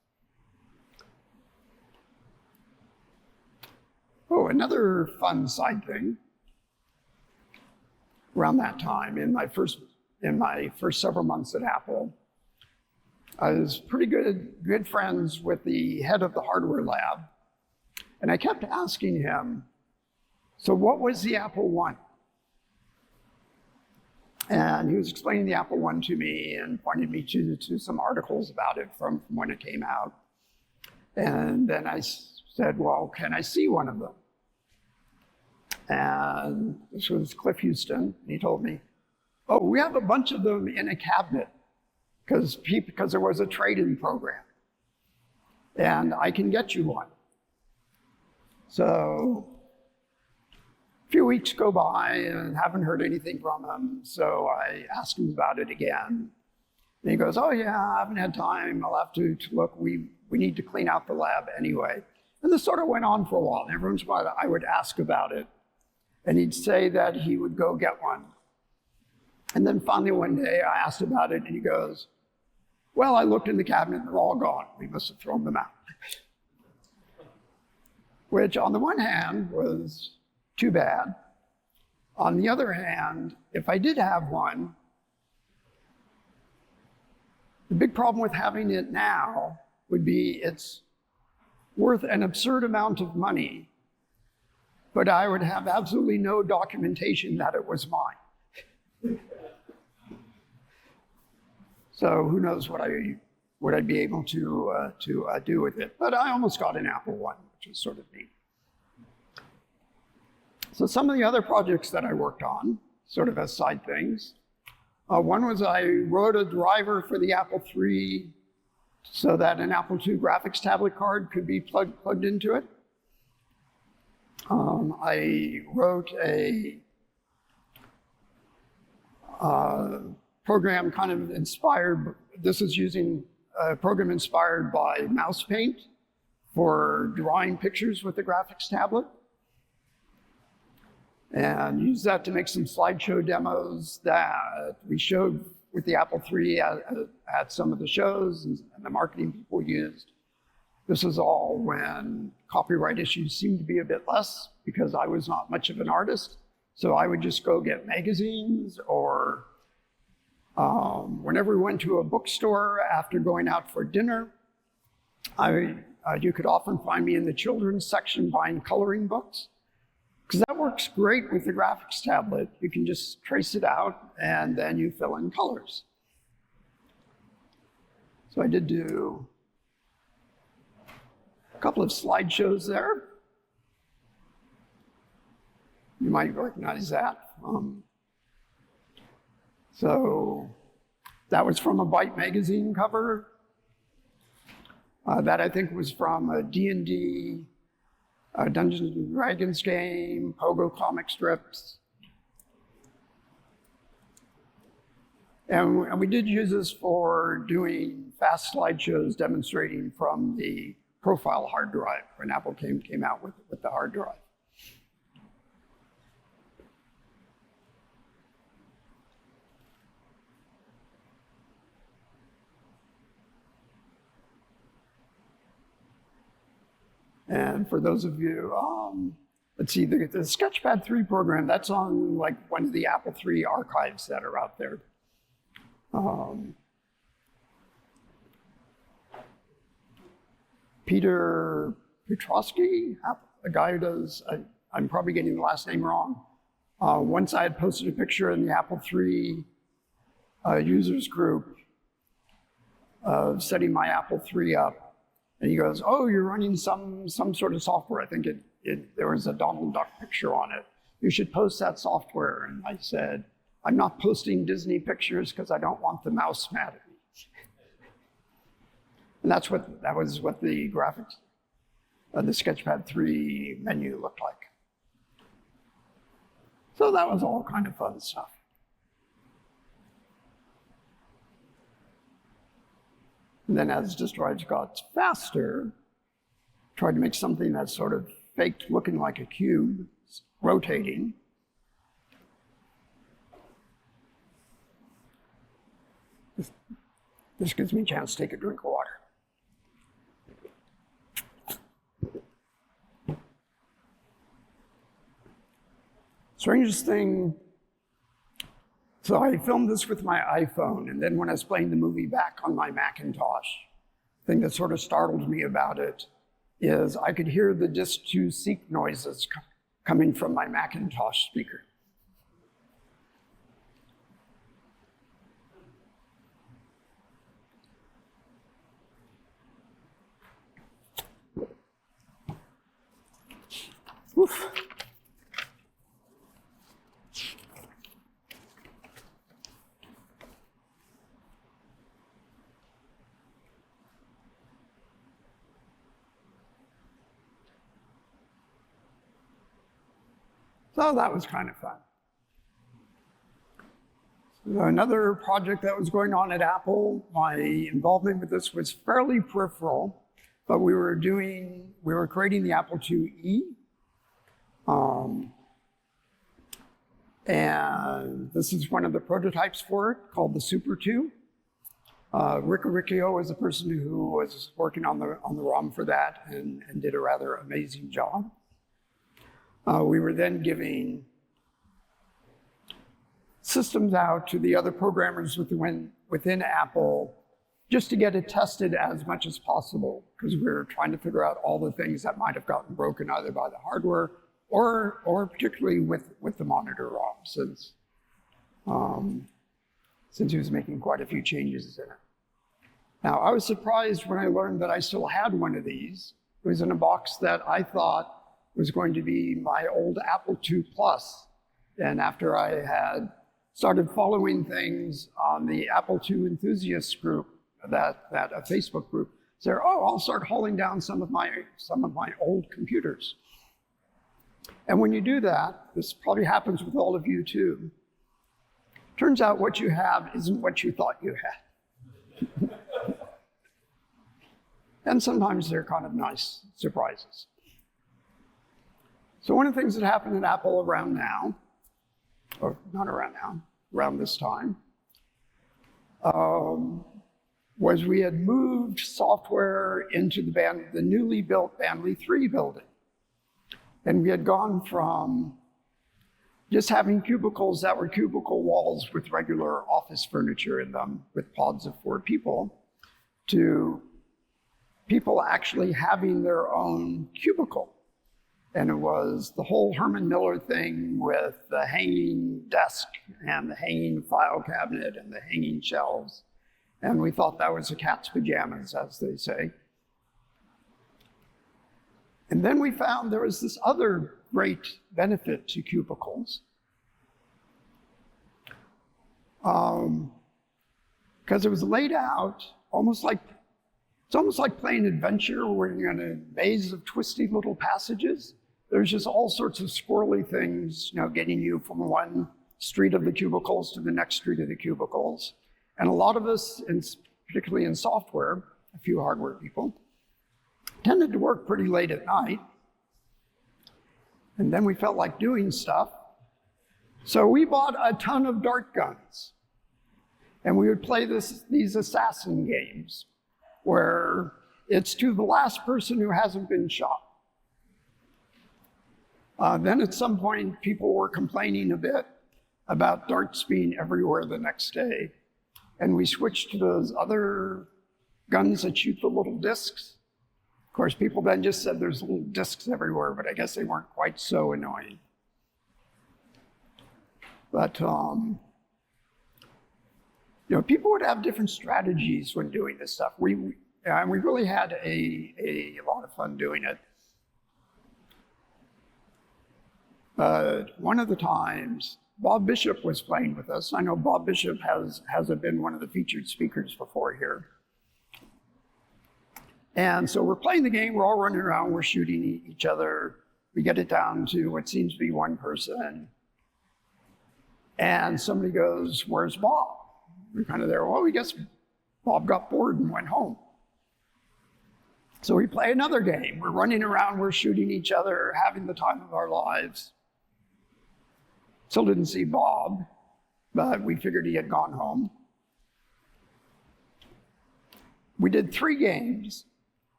S2: Oh, another fun side thing. Around that time, in my first several months at Apple, I was pretty good friends with the head of the hardware lab, and I kept asking him, so what was the Apple I? And he was explaining the Apple I to me and pointed me to some articles about it from when it came out. And then I said, well, can I see one of them? And this was Cliff Houston, and he told me, oh, we have a bunch of them in a cabinet because there was a trade-in program, and I can get you one. So a few weeks go by and haven't heard anything from him, so I asked him about it again. And he goes, oh yeah, I haven't had time, I'll have to look, we need to clean out the lab anyway. And this sort of went on for a while, and every once in a while I would ask about it, and he'd say that he would go get one. And then finally one day I asked about it, and he goes, well, I looked in the cabinet and they're all gone. We must have thrown them out. Which on the one hand was too bad. On the other hand, if I did have one, the big problem with having it now would be it's worth an absurd amount of money, but I would have absolutely no documentation that it was mine. So who knows what I'd be able to do with it. But I almost got an Apple I, which was sort of neat. So some of the other projects that I worked on, sort of as side things, one was I wrote a driver for the Apple III so that an Apple II graphics tablet card could be plugged into it. I wrote a program kind of inspired, this is using a program inspired by mouse paint for drawing pictures with the graphics tablet. And used that to make some slideshow demos that we showed with the Apple III at some of the shows and the marketing people used. This was all when copyright issues seemed to be a bit less because I was not much of an artist. So I would just go get magazines, or whenever we went to a bookstore after going out for dinner, you could often find me in the children's section buying coloring books, because that works great with the graphics tablet. You can just trace it out and then you fill in colors. So I did do a couple of slideshows there. You might recognize that. So that was from a Byte magazine cover. That I think was from a D&D, Dungeons and Dragons game, Pogo comic strips. And we did use this for doing fast slideshows demonstrating from the profile hard drive when Apple came out with the hard drive. And for those of you let's see, the Sketchpad 3 program, that's on like one of the Apple III archives that are out there. Peter Petrosky, a guy who does, I'm probably getting the last name wrong. Once I had posted a picture in the Apple III users group of setting my Apple III up, and he goes, "Oh, you're running some sort of software. I think there was a Donald Duck picture on it. You should post that software." And I said, "I'm not posting Disney pictures because I don't want the mouse mad at me." And that was what the graphics of the Sketchpad 3 menu looked like. So that was all kind of fun stuff. And then as disk drives got faster, tried to make something that's sort of faked looking like a cube, rotating. This gives me a chance to take a drink of water. Strangest thing, so I filmed this with my iPhone, and then when I was playing the movie back on my Macintosh, the thing that sort of startled me about it is I could hear the disk to seek noises coming from my Macintosh speaker. Oof. So that was kind of fun. Another project that was going on at Apple, my involvement with this was fairly peripheral, but we were creating the Apple IIe. And this is one of the prototypes for it, called the Super 2. Rick Riccio was the person who was working on the ROM for that and did a rather amazing job. We were then giving systems out to the other programmers within Apple just to get it tested as much as possible, because we were trying to figure out all the things that might have gotten broken either by the hardware or particularly with the monitor ROM, since he was making quite a few changes in it. Now, I was surprised when I learned that I still had one of these. It was in a box that I thought was going to be my old Apple II Plus. And after I had started following things on the Apple II enthusiasts group, that a Facebook group, said, "Oh, I'll start hauling down some of my old computers." And when you do that, this probably happens with all of you too. Turns out what you have isn't what you thought you had. And sometimes they're kind of nice surprises. So one of the things that happened at Apple around now, or not around now, around this time, was we had moved software into the newly built Family 3 building. And we had gone from just having cubicles that were cubicle walls with regular office furniture in them with pods of 4 people, to people actually having their own cubicle. And it was the whole Herman Miller thing with the hanging desk and the hanging file cabinet and the hanging shelves. And we thought that was a cat's pajamas, as they say. And then we found there was this other great benefit to cubicles. Because it was laid out it's almost like playing adventure where you're in a maze of twisty little passages. There's just all sorts of squirrely things, getting you from one street of the cubicles to the next street of the cubicles. And a lot of us, particularly in software, a few hardware people, tended to work pretty late at night. And then we felt like doing stuff. So we bought a ton of dart guns. And we would play these assassin games where it's to the last person who hasn't been shot. Then at some point, people were complaining a bit about darts being everywhere the next day. And we switched to those other guns that shoot the little discs. Of course, people then just said there's little discs everywhere, but I guess they weren't quite so annoying. But, people would have different strategies when doing this stuff. We really had a lot of fun doing it. One of the times, Bob Bishop was playing with us. I know Bob Bishop hasn't been one of the featured speakers before here. And so we're playing the game, we're all running around, we're shooting each other. We get it down to what seems to be one person. And somebody goes, "Where's Bob?" We're kind of there, well, we guess Bob got bored and went home. So we play another game. We're running around, we're shooting each other, having the time of our lives. Still didn't see Bob, but we figured he had gone home. We did 3 games.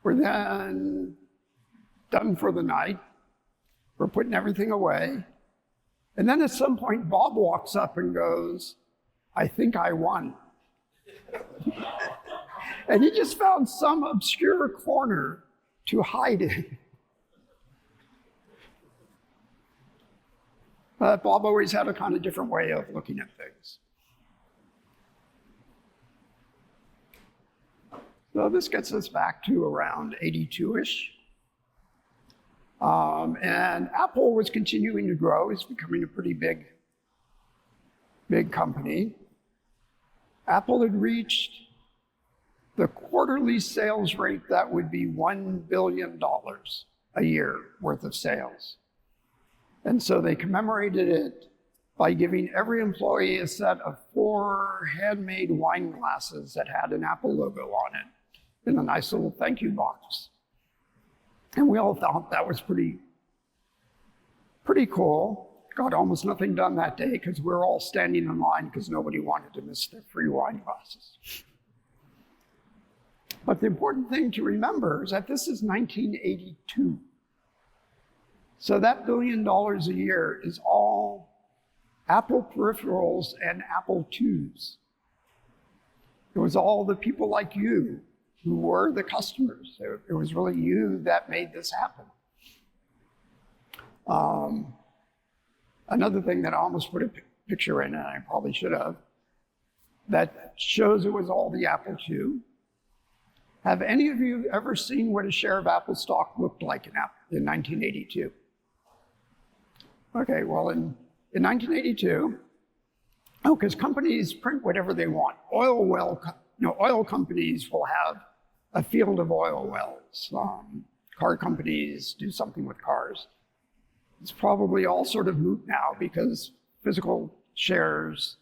S2: We're then done for the night. We're putting everything away. And then at some point, Bob walks up and goes, "I think I won." And he just found some obscure corner to hide in. But Bob always had a kind of different way of looking at things. So this gets us back to around 82-ish. And Apple was continuing to grow. It's becoming a pretty big company. Apple had reached the quarterly sales rate that would be $1 billion a year worth of sales. And so they commemorated it by giving every employee a set of 4 handmade wine glasses that had an Apple logo on it in a nice little thank you box. And we all thought that was pretty cool. Got almost nothing done that day because we were all standing in line because nobody wanted to miss their free wine glasses. But the important thing to remember is that this is 1982. So that $1 billion a year is all Apple peripherals and Apple IIs. It was all the people like you who were the customers. It was really you that made this happen. Another thing that I almost put a picture in, and I probably should have, that shows it was all the Apple II. Have any of you ever seen what a share of Apple stock looked like in 1982? Okay, well, in 1982, because companies print whatever they want. Oil companies will have a field of oil wells. Car companies do something with cars. It's probably all sort of moot now because physical shares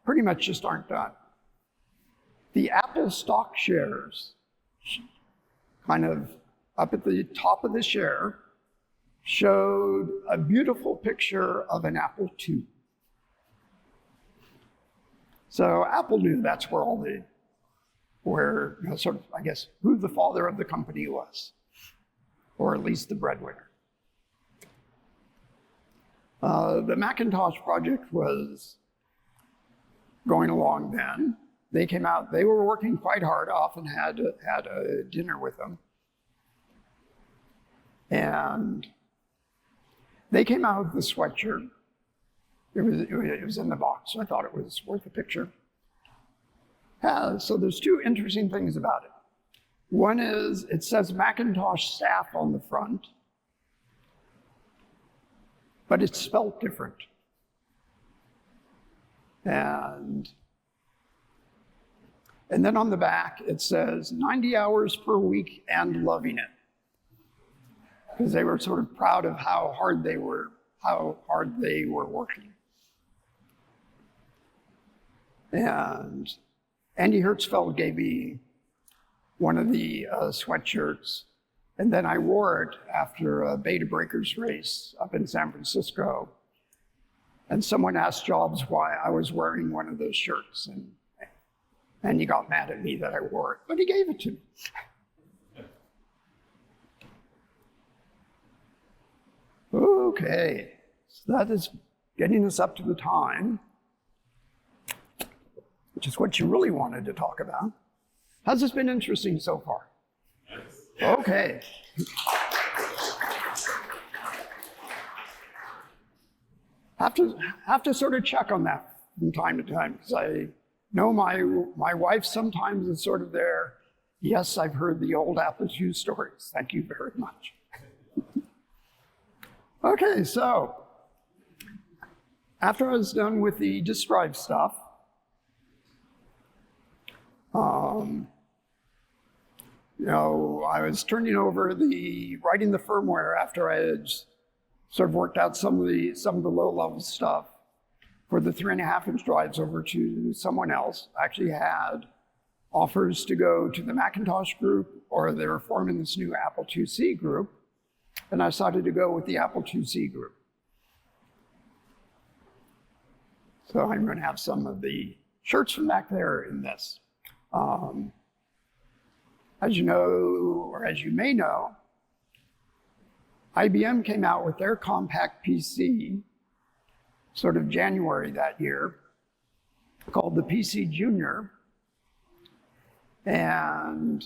S2: pretty much just aren't done. The Apple stock shares, kind of up at the top of the share, showed a beautiful picture of an Apple II. So Apple knew that's where I guess, who the father of the company was, or at least the breadwinner. The Macintosh project was going along then. They came out, they were working quite hard, often had a dinner with them. And they came out with the sweatshirt. It was in the box, so I thought it was worth a picture. So there's 2 interesting things about it. One is it says Macintosh staff on the front, but it's spelled different. And then on the back, it says 90 hours per week and loving it. Because they were sort of proud of how hard they were working. And Andy Hertzfeld gave me one of the sweatshirts, and then I wore it after a Beta Breakers race up in San Francisco. And someone asked Jobs why I was wearing one of those shirts, and he got mad at me that I wore it, but he gave it to me. Okay, so that is getting us up to the time, which is what you really wanted to talk about. Has this been interesting so far? Okay. Have to sort of check on that from time to time, because I know my wife sometimes is sort of there. Yes, I've heard the old Apple II stories. Thank you very much. Okay, so after I was done with the disk drive stuff, I was turning over writing the firmware after I had sort of worked out some of the low-level stuff for the 3.5-inch drives over to someone else. I actually had offers to go to the Macintosh group, or they were forming this new Apple IIc group, and I decided to go with the Apple IIc group. So I'm going to have some of the shirts from back there in this. As you know, or as you may know, IBM came out with their compact PC sort of January that year, called the PC Junior. And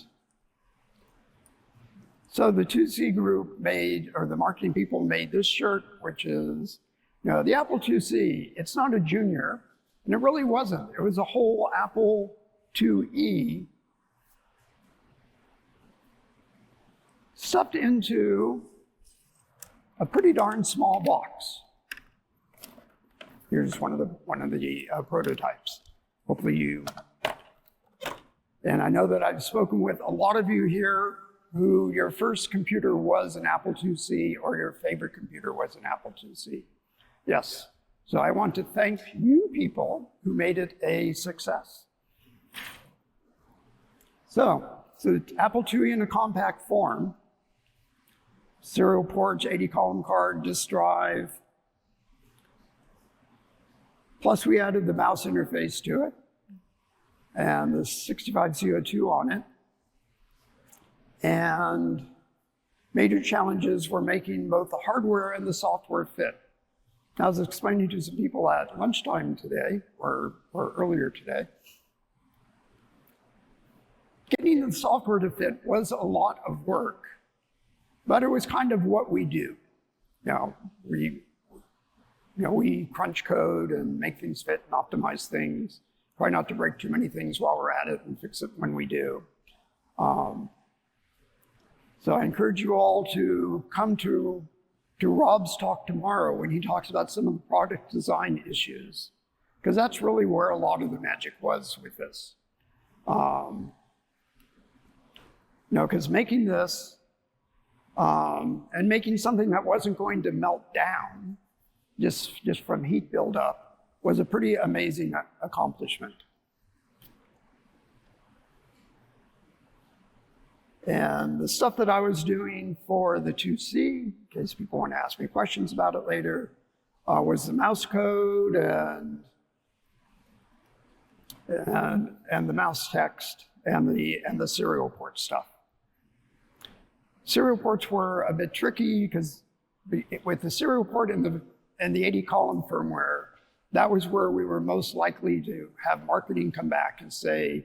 S2: so the 2C group the marketing people made this shirt, which is, the Apple IIc, it's not a Junior, and it really wasn't. It was a whole Apple IIe stuffed into a pretty darn small box. Here's one of the prototypes. Hopefully and I know that I've spoken with a lot of you here who your first computer was an Apple IIc, or your favorite computer was an Apple IIc. Yes, so I want to thank you people who made it a success. So Apple IIe in a compact form, serial ports, 80-column card, disk drive, plus we added the mouse interface to it, and the 65CO2 on it. And major challenges were making both the hardware and the software fit. I was explaining to some people at lunchtime today, or earlier today, getting the software to fit was a lot of work, but it was kind of what we do. We crunch code and make things fit and optimize things. Try not to break too many things while we're at it, and fix it when we do. So I encourage you all to come to Rob's talk tomorrow when he talks about some of the product design issues, because that's really where a lot of the magic was with this. Because making this and making something that wasn't going to melt down just from heat buildup was a pretty amazing accomplishment. And the stuff that I was doing for the 2C, in case people want to ask me questions about it later, was the mouse code and the mouse text and the serial port stuff. Serial ports were a bit tricky because with the serial port and the 80-column firmware, that was where we were most likely to have marketing come back and say,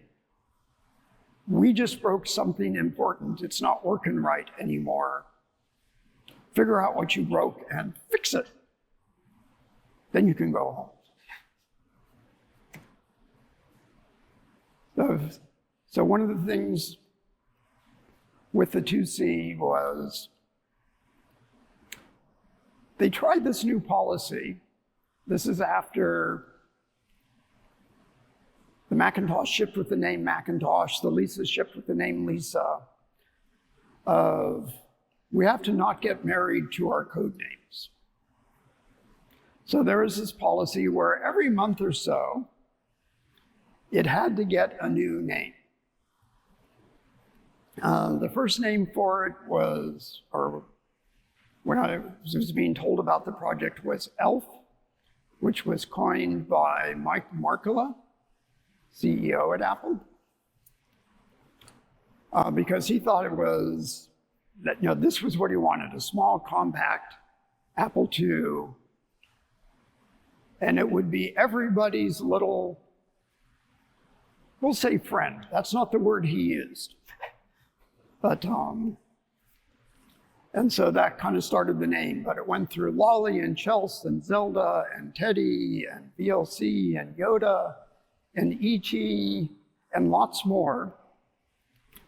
S2: we just broke something important. It's not working right anymore. Figure out what you broke and fix it. Then you can go home. So one of the things with the 2C was they tried this new policy. This is after the Macintosh shipped with the name Macintosh, the Lisa shipped with the name Lisa, we have to not get married to our code names. So there was this policy where every month or so, it had to get a new name. The first name for it was, or when I was being told about the project, was ELF, which was coined by Mike Markkula, CEO at Apple, because he thought it was that, this was what he wanted, a small, compact Apple II, and it would be everybody's little, we'll say friend. That's not the word he used. But, and so that kind of started the name, but it went through Lolly and Chelsea and Zelda and Teddy and VLC and Yoda and ET and lots more,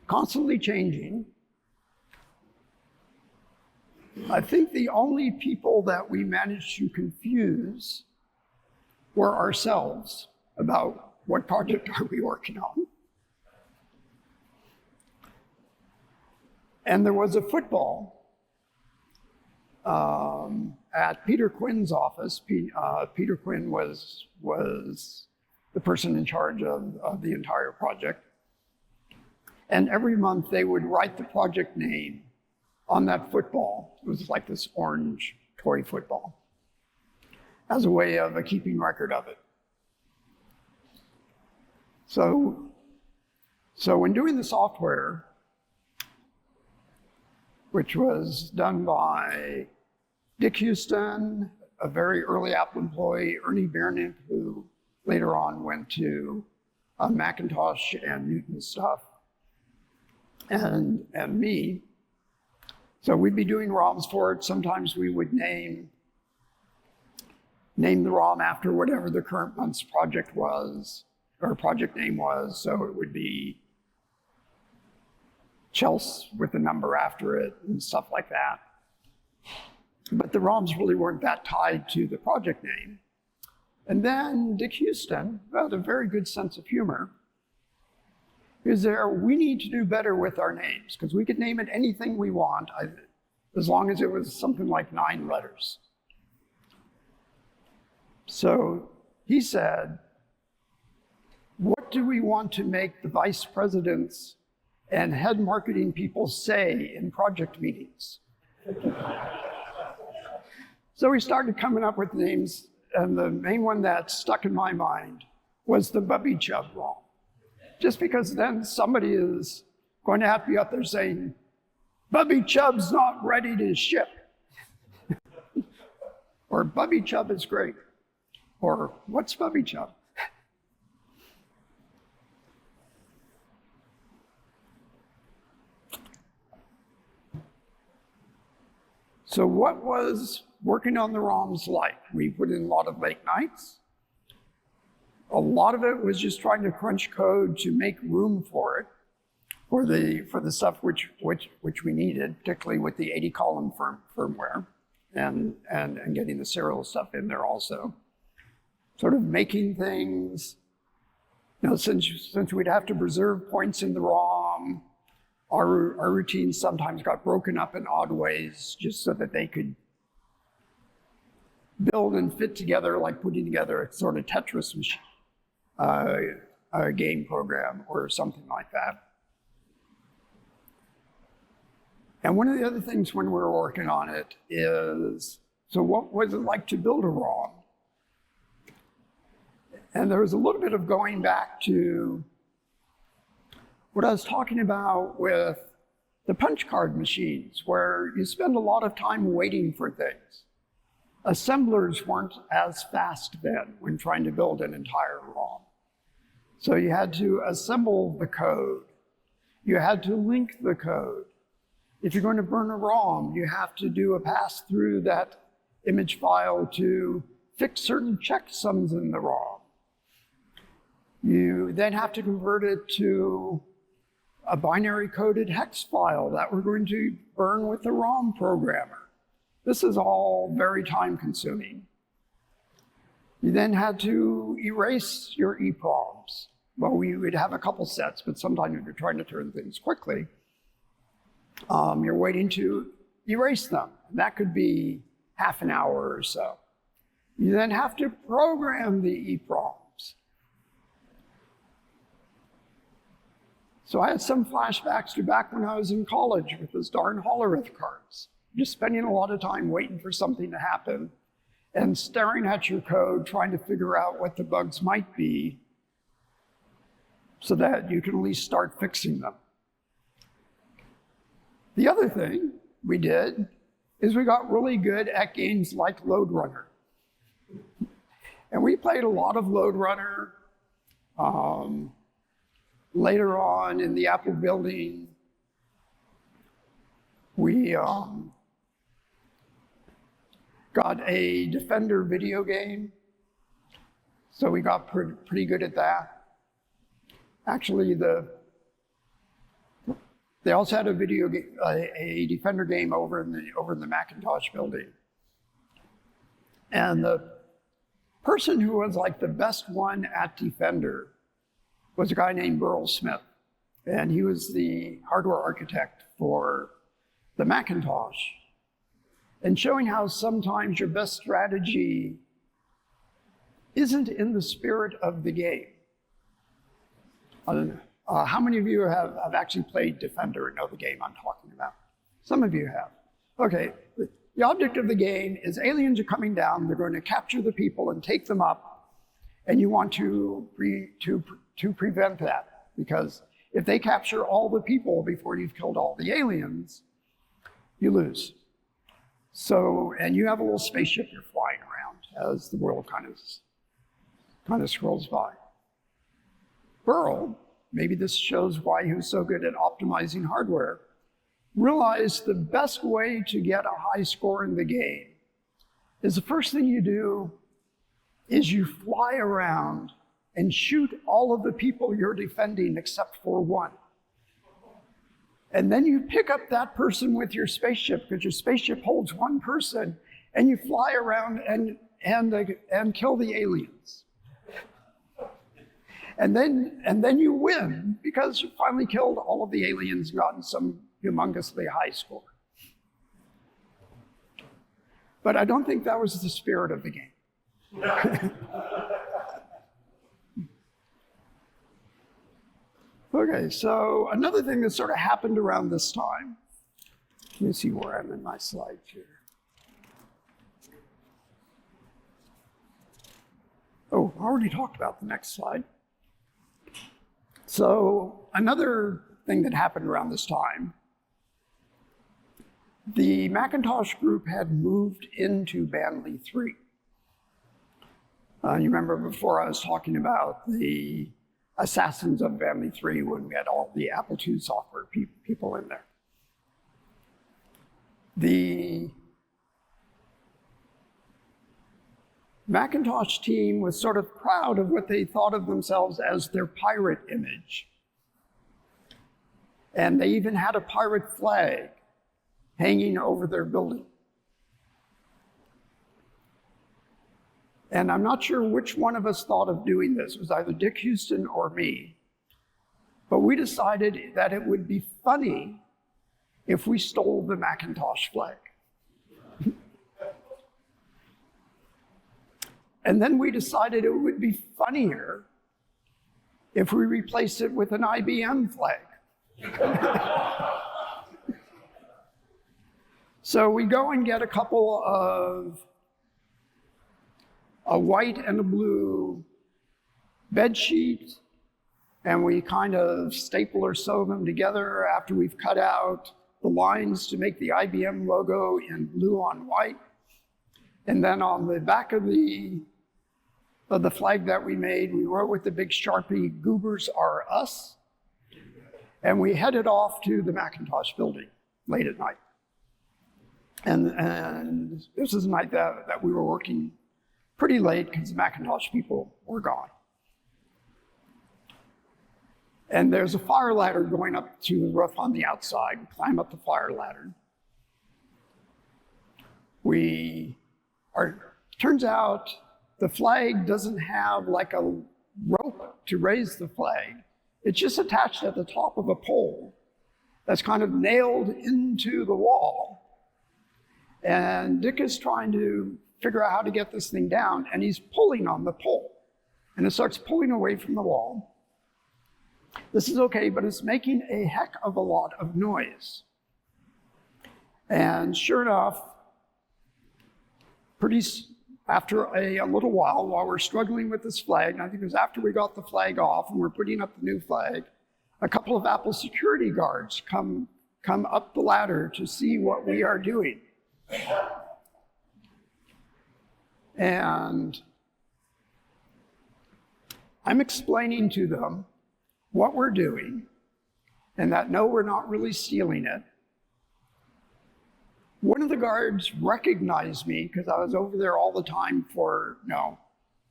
S2: constantly changing. I think the only people that we managed to confuse were ourselves about what project are we working on. And there was a football at Peter Quinn's office. Peter Quinn was the person in charge of the entire project. And every month they would write the project name on that football. It was like this orange toy football, as a way of keeping record of it. So when doing the software, which was done by Dick Houston, a very early Apple employee, Ernie Biernick, who later on went to Macintosh and Newton stuff, and me. So we'd be doing ROMs for it. Sometimes we would name the ROM after whatever the current month's project was, or project name was. So it would be Chelsea with a number after it and stuff like that. But the ROMs really weren't that tied to the project name. And then Dick Houston, who had a very good sense of humor, is there, we need to do better with our names, because we could name it anything we want, as long as it was something like 9 letters. So he said, what do we want to make the vice presidents and head marketing people say in project meetings? So we started coming up with names, and the main one that stuck in my mind was the Bubby Chub ROM. Just because then somebody is going to have to be up there saying, Bubby Chub's not ready to ship. Or Bubby Chub is great. Or what's Bubby Chub? So what was working on the ROMs like? We put in a lot of late nights. A lot of it was just trying to crunch code to make room for it, for the stuff which we needed, particularly with the 80-column firmware, and getting the serial stuff in there also. Sort of making things, since we'd have to preserve points in the ROM, our routines sometimes got broken up in odd ways, just so that they could build and fit together, like putting together a sort of Tetris machine. A game program or something like that. And one of the other things when we were working on it is, so what was it like to build a ROM? And there was a little bit of going back to what I was talking about with the punch card machines, where you spend a lot of time waiting for things. Assemblers weren't as fast then when trying to build an entire ROM. So you had to assemble the code. You had to link the code. If you're going to burn a ROM, you have to do a pass through that image file to fix certain checksums in the ROM. You then have to convert it to a binary coded hex file that we're going to burn with the ROM programmer. This is all very time consuming. You then had to erase your EPROMs. Well, we would have a couple sets, but sometimes if you're trying to turn things quickly, you're waiting to erase them. And that could be half an hour or so. You then have to program the EPROMs. So I had some flashbacks to back when I was in college with those darn Hollerith cards. Just spending a lot of time waiting for something to happen and staring at your code, trying to figure out what the bugs might be so that you can at least start fixing them. The other thing we did is we got really good at games like Load Runner. And we played a lot of Load Runner. Later on in the Apple building, we got a Defender video game. So we got pretty good at that. Actually, they also had a a Defender game over in the Macintosh building. And the person who was like the best one at Defender was a guy named Burl Smith. And he was the hardware architect for the Macintosh. And showing how sometimes your best strategy isn't in the spirit of the game. I don't know. How many of you have actually played Defender and know the game I'm talking about? Some of you have. Okay, the object of the game is aliens are coming down, they're going to capture the people and take them up, and you want to prevent that, because if they capture all the people before you've killed all the aliens, you lose. So, and you have a little spaceship you're flying around as the world kind of scrolls by. Burl, maybe this shows why he was so good at optimizing hardware, realized the best way to get a high score in the game is the first thing you do is you fly around and shoot all of the people you're defending except for one. And then you pick up that person with your spaceship, because your spaceship holds one person, and you fly around and kill the aliens. And then you win, because you finally killed all of the aliens and gotten some humongously high score. But I don't think that was the spirit of the game. Okay, so another thing that sort of happened around this time, let me see where I'm in my slides here. Oh, I already talked about the next slide. So another thing that happened around this time, the Macintosh group had moved into Banley 3. You remember before I was talking about the assassins of Banley 3 when we had all the Apple II software people in there. The Macintosh team was sort of proud of what they thought of themselves as their pirate image. And they even had a pirate flag hanging over their building. And I'm not sure which one of us thought of doing this. It was either Dick Houston or me. But we decided that it would be funny if we stole the Macintosh flag. And then we decided it would be funnier if we replaced it with an IBM flag. So we go and get a couple of a white and a blue bed sheet, and we kind of staple or sew them together after we've cut out the lines to make the IBM logo in blue on white. And then on the back of the flag that we made, we wrote with the big Sharpie, "Goobers are us." And we headed off to the Macintosh building late at night. And this was a night that we were working pretty late because the Macintosh people were gone. And there's a fire ladder going up to the roof on the outside. We climb up the fire ladder. Turns out the flag doesn't have like a rope to raise the flag. It's just attached at the top of a pole that's kind of nailed into the wall. And Dick is trying to figure out how to get this thing down, and he's pulling on the pole. And it starts pulling away from the wall. This is okay, but it's making a heck of a lot of noise. And sure enough, after a little while we're struggling with this flag, and I think it was after we got the flag off and we're putting up the new flag, a couple of Apple security guards come up the ladder to see what we are doing. And I'm explaining to them what we're doing and that no, we're not really stealing it. One of the guards recognized me because I was over there all the time for,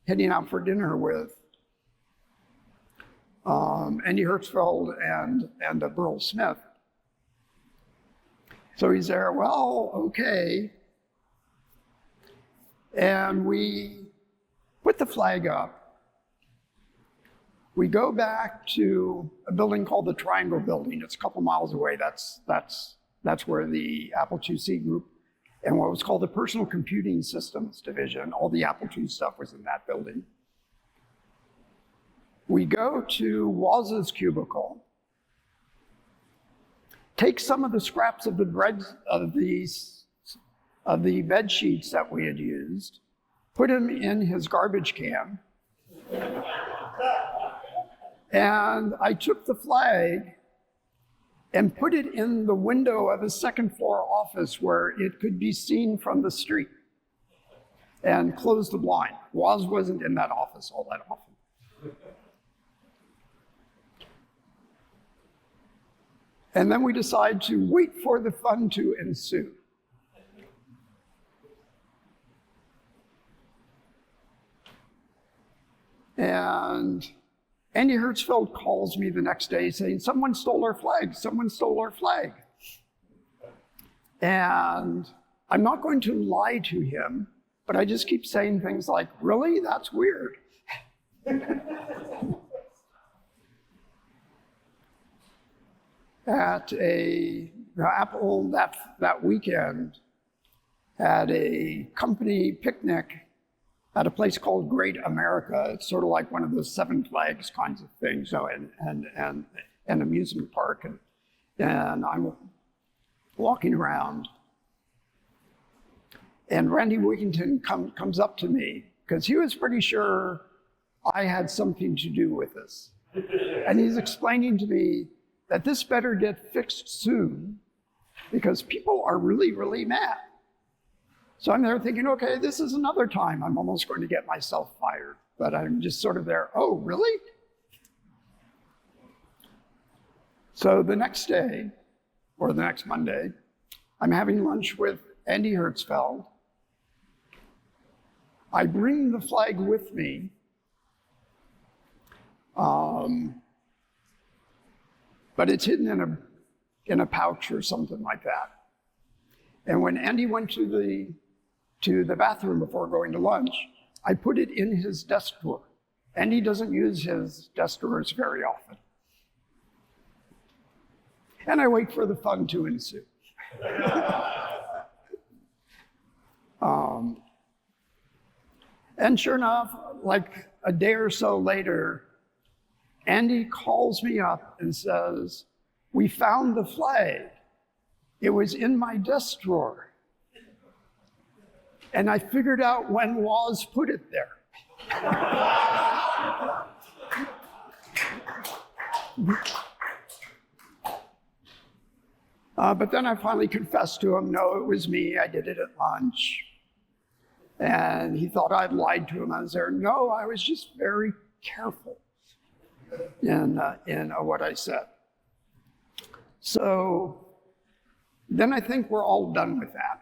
S2: heading out for dinner with Andy Hertzfeld and Burl Smith. So he's there, well, okay. And we put the flag up. We go back to a building called the Triangle Building. It's a couple miles away. That's where the Apple IIc group and what was called the Personal Computing Systems Division, all the Apple II stuff was in that building. We go to Woz's cubicle, take some of the scraps of the bed sheets that we had used, put them in his garbage can, and I took the flag and put it in the window of his second floor office where it could be seen from the street, and closed the blind. Woz wasn't in that office all that often. And then we decide to wait for the fun to ensue. And Andy Hertzfeld calls me the next day saying, someone stole our flag, someone stole our flag. And I'm not going to lie to him, but I just keep saying things like, really? That's weird. Apple that weekend had a company picnic at a place called Great America. It's sort of like one of those Seven Flags kinds of things, and an amusement park. And I'm walking around, and Randy Wigington comes up to me because he was pretty sure I had something to do with this. And he's explaining to me that this better get fixed soon because people are really, really mad. So I'm there thinking, okay, this is another time I'm almost going to get myself fired. But I'm just sort of there, oh, really? So the next day, or the next Monday, I'm having lunch with Andy Hertzfeld. I bring the flag with me. But it's hidden in a pouch or something like that. And when Andy went to the bathroom before going to lunch, I put it in his desk drawer. Andy doesn't use his desk drawers very often. And I wait for the fun to ensue. And sure enough, like a day or so later, Andy calls me up and says, we found the flag. It was in my desk drawer. And I figured out when Woz put it there. But then I finally confessed to him, no, it was me, I did it at lunch. And he thought I'd lied to him. I was there, no, I was just very careful in what I said. So then I think we're all done with that.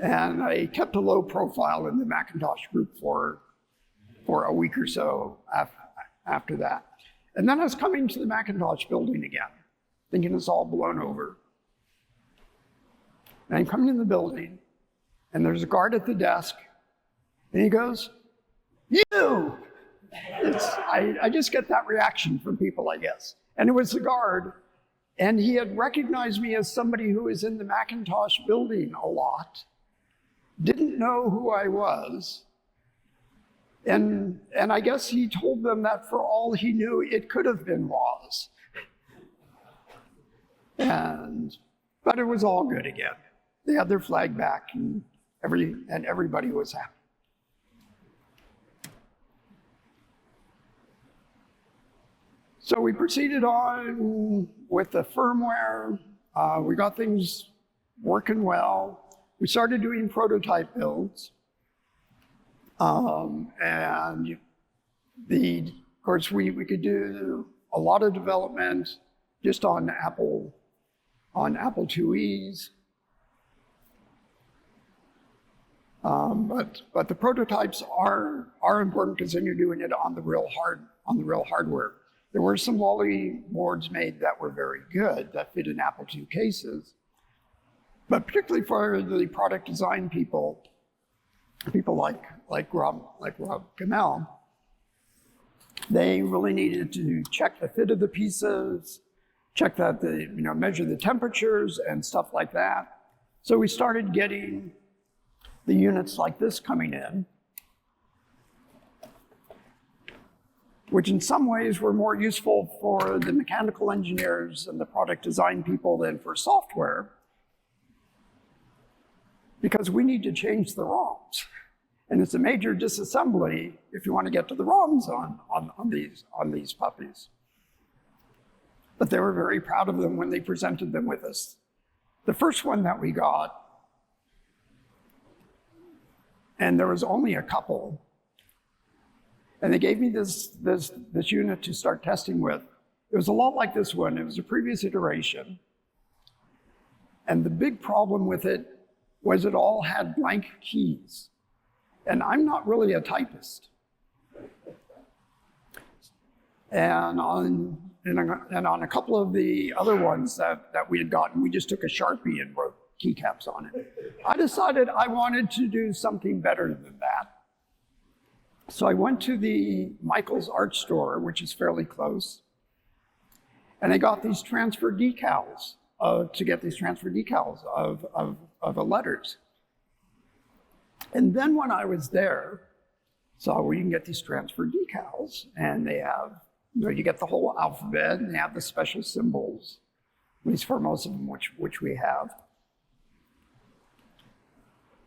S2: And I kept a low profile in the Macintosh group for a week or so after that. And then I was coming to the Macintosh building again, thinking it's all blown over. And I'm coming in the building, and there's a guard at the desk, and he goes, you! I just get that reaction from people, I guess. And it was the guard, and he had recognized me as somebody who was in the Macintosh building a lot, didn't know who I was, and I guess he told them that for all he knew, it could have been Woz. But it was all good again. They had their flag back, and everybody was happy. So we proceeded on with the firmware, We got things working well. We started doing prototype builds. And of course, we could do a lot of development just on Apple IIes. But the prototypes are important because then you're doing it on the real hardware. There were some Wally boards made that were very good that fit in Apple II cases, but particularly for the product design people like Rob Gamel, they really needed to check the fit of the pieces, check that measure the temperatures and stuff like that. So we started getting the units like this coming in, which in some ways were more useful for the mechanical engineers and the product design people than for software, because we need to change the ROMs. And it's a major disassembly if you want to get to the ROMs on these puppies. But they were very proud of them when they presented them with us. The first one that we got, and there was only a couple, and they gave me this unit to start testing with. It was a lot like this one. It was a previous iteration. And the big problem with it was it all had blank keys. And I'm not really a typist. And on a couple of the other ones that we had gotten, we just took a Sharpie and wrote keycaps on it. I decided I wanted to do something better than that. So I went to the Michael's art store, which is fairly close, and I got these transfer decals of the letters. And then when I was there, saw where you can get these transfer decals, and they have, you get the whole alphabet, and they have the special symbols, at least for most of them, which we have.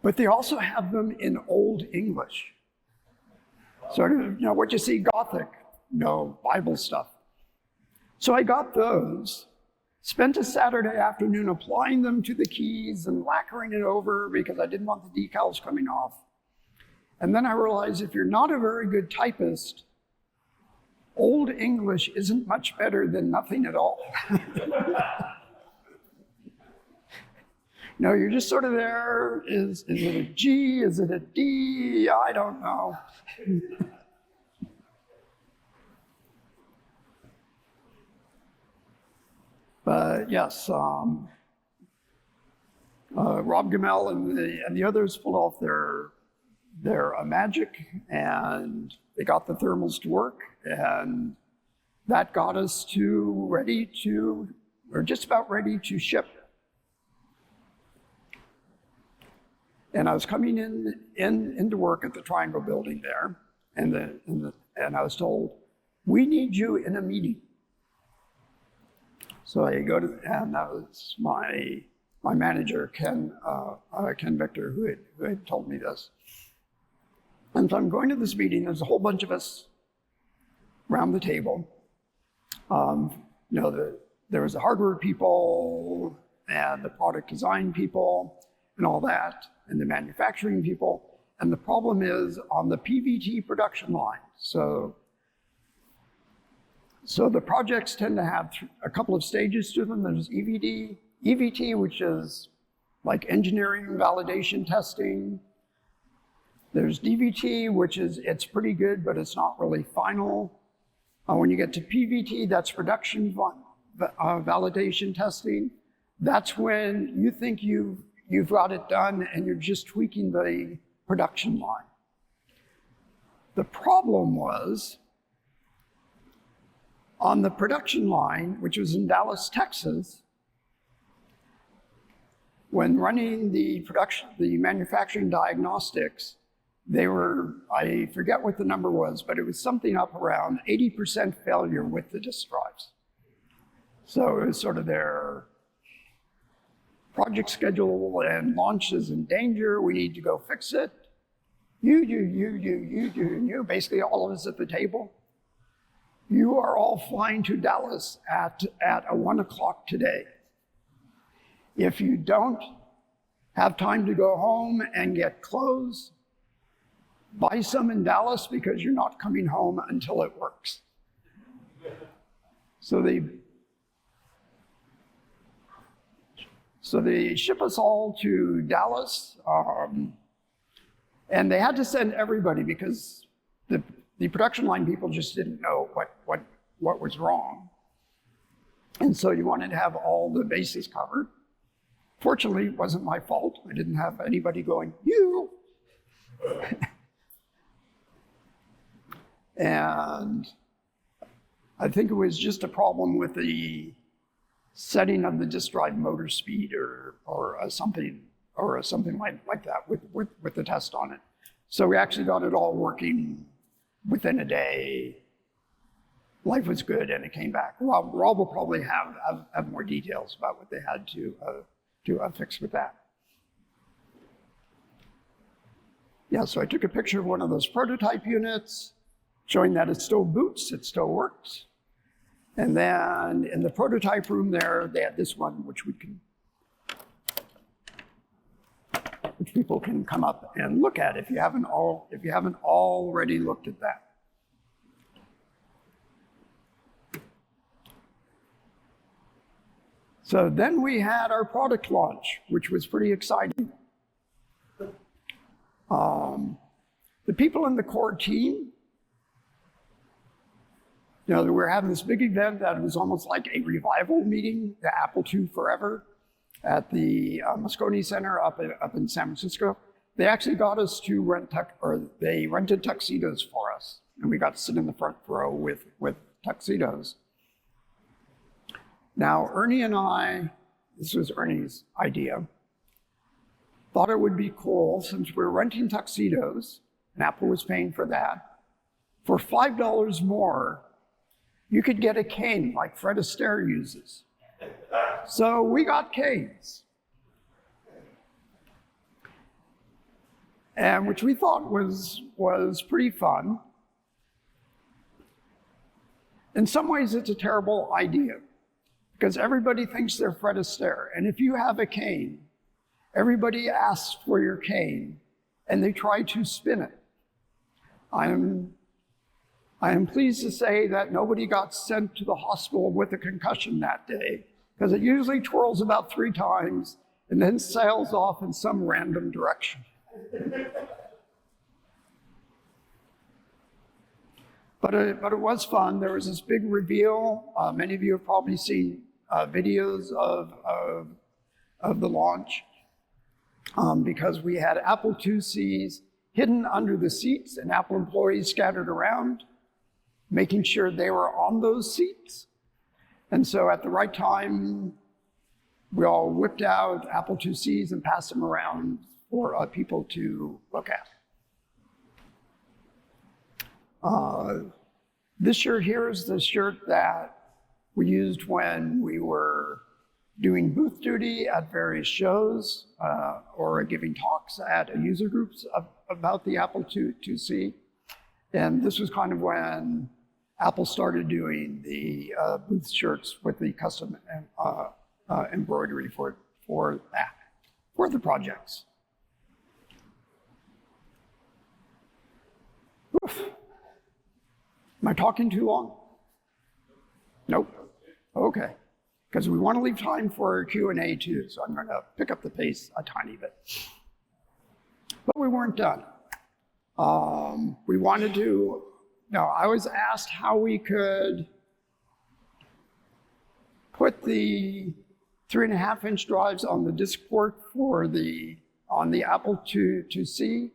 S2: But they also have them in Old English. Sort of, what you see Gothic, Bible stuff. So I got those, spent a Saturday afternoon applying them to the keys and lacquering it over because I didn't want the decals coming off. And then I realized if you're not a very good typist, Old English isn't much better than nothing at all. You're just sort of there. Is it a G? Is it a D? I don't know. But yes, Rob Gamel and the others pulled off their magic, and they got the thermals to work, and that got us just about ready to ship. And I was coming into work at the Triangle building there, and I was told, we need you in a meeting. So I go to, and that was my manager, Ken Victor, who had told me this. And so I'm going to this meeting. There's a whole bunch of us around the table. There was the hardware people and the product design people and all that, and the manufacturing people. And the problem is on the PVT production line. So the projects tend to have a couple of stages to them. There's EVT, which is like engineering validation testing. There's DVT, which is, it's pretty good, but it's not really final. When you get to PVT, that's production validation testing. That's when you think you've got it done and you're just tweaking the production line. The problem was, on the production line, which was in Dallas, Texas, when running the manufacturing diagnostics, they were, I forget what the number was, but it was something up around 80% failure with the disk drives. So it was sort of their project schedule and launch is in danger, we need to go fix it. You, basically all of us at the table. You are all flying to Dallas at 1 o'clock today. If you don't have time to go home and get clothes, buy some in Dallas because you're not coming home until it works. So they ship us all to Dallas, and they had to send everybody because the production line people just didn't know what was wrong. And so you wanted to have all the bases covered. Fortunately, it wasn't my fault. I didn't have anybody going, you. And I think it was just a problem with the setting of the disk drive motor speed or something like that with the test on it. So we actually got it all working within a day. Life was good and it came back. Rob will probably have more details about what they had to fix with that. Yeah, so I took a picture of one of those prototype units, showing that it still boots, it still works. And then in the prototype room there, they had this one, which people can come up and look at if you haven't already looked at that. So then we had our product launch, which was pretty exciting. The people in the core team, we were having this big event that was almost like a revival meeting, the Apple II Forever, at the Moscone Center up in San Francisco. They actually got us to they rented tuxedos for us, and we got to sit in the front row with tuxedos. Now, Ernie and I, this was Ernie's idea, thought it would be cool, since we're renting tuxedos, and Apple was paying for that, for $5 more, you could get a cane like Fred Astaire uses. So we got canes. And which we thought was pretty fun. In some ways, it's a terrible idea because everybody thinks they're Fred Astaire. And if you have a cane, everybody asks for your cane and they try to spin it. I am pleased to say that nobody got sent to the hospital with a concussion that day, because it usually twirls about 3 times and then sails off in some random direction. But it was fun. There was this big reveal. Many of you have probably seen videos of the launch, because we had Apple IICs hidden under the seats and Apple employees scattered around, making sure they were on those seats. And so at the right time, we all whipped out Apple IICs and passed them around for people to look at. This shirt here is the shirt that we used when we were doing booth duty at various shows or giving talks at user groups about the Apple IIc. And this was kind of when Apple started doing the booth shirts with the custom embroidery for the projects. Oof. Am I talking too long? Nope. Okay. Because we want to leave time for Q&A too, so I'm going to pick up the pace a tiny bit. But we weren't done. We wanted to, I was asked how we could put the 3.5-inch drives on the disk port on the Apple IIc,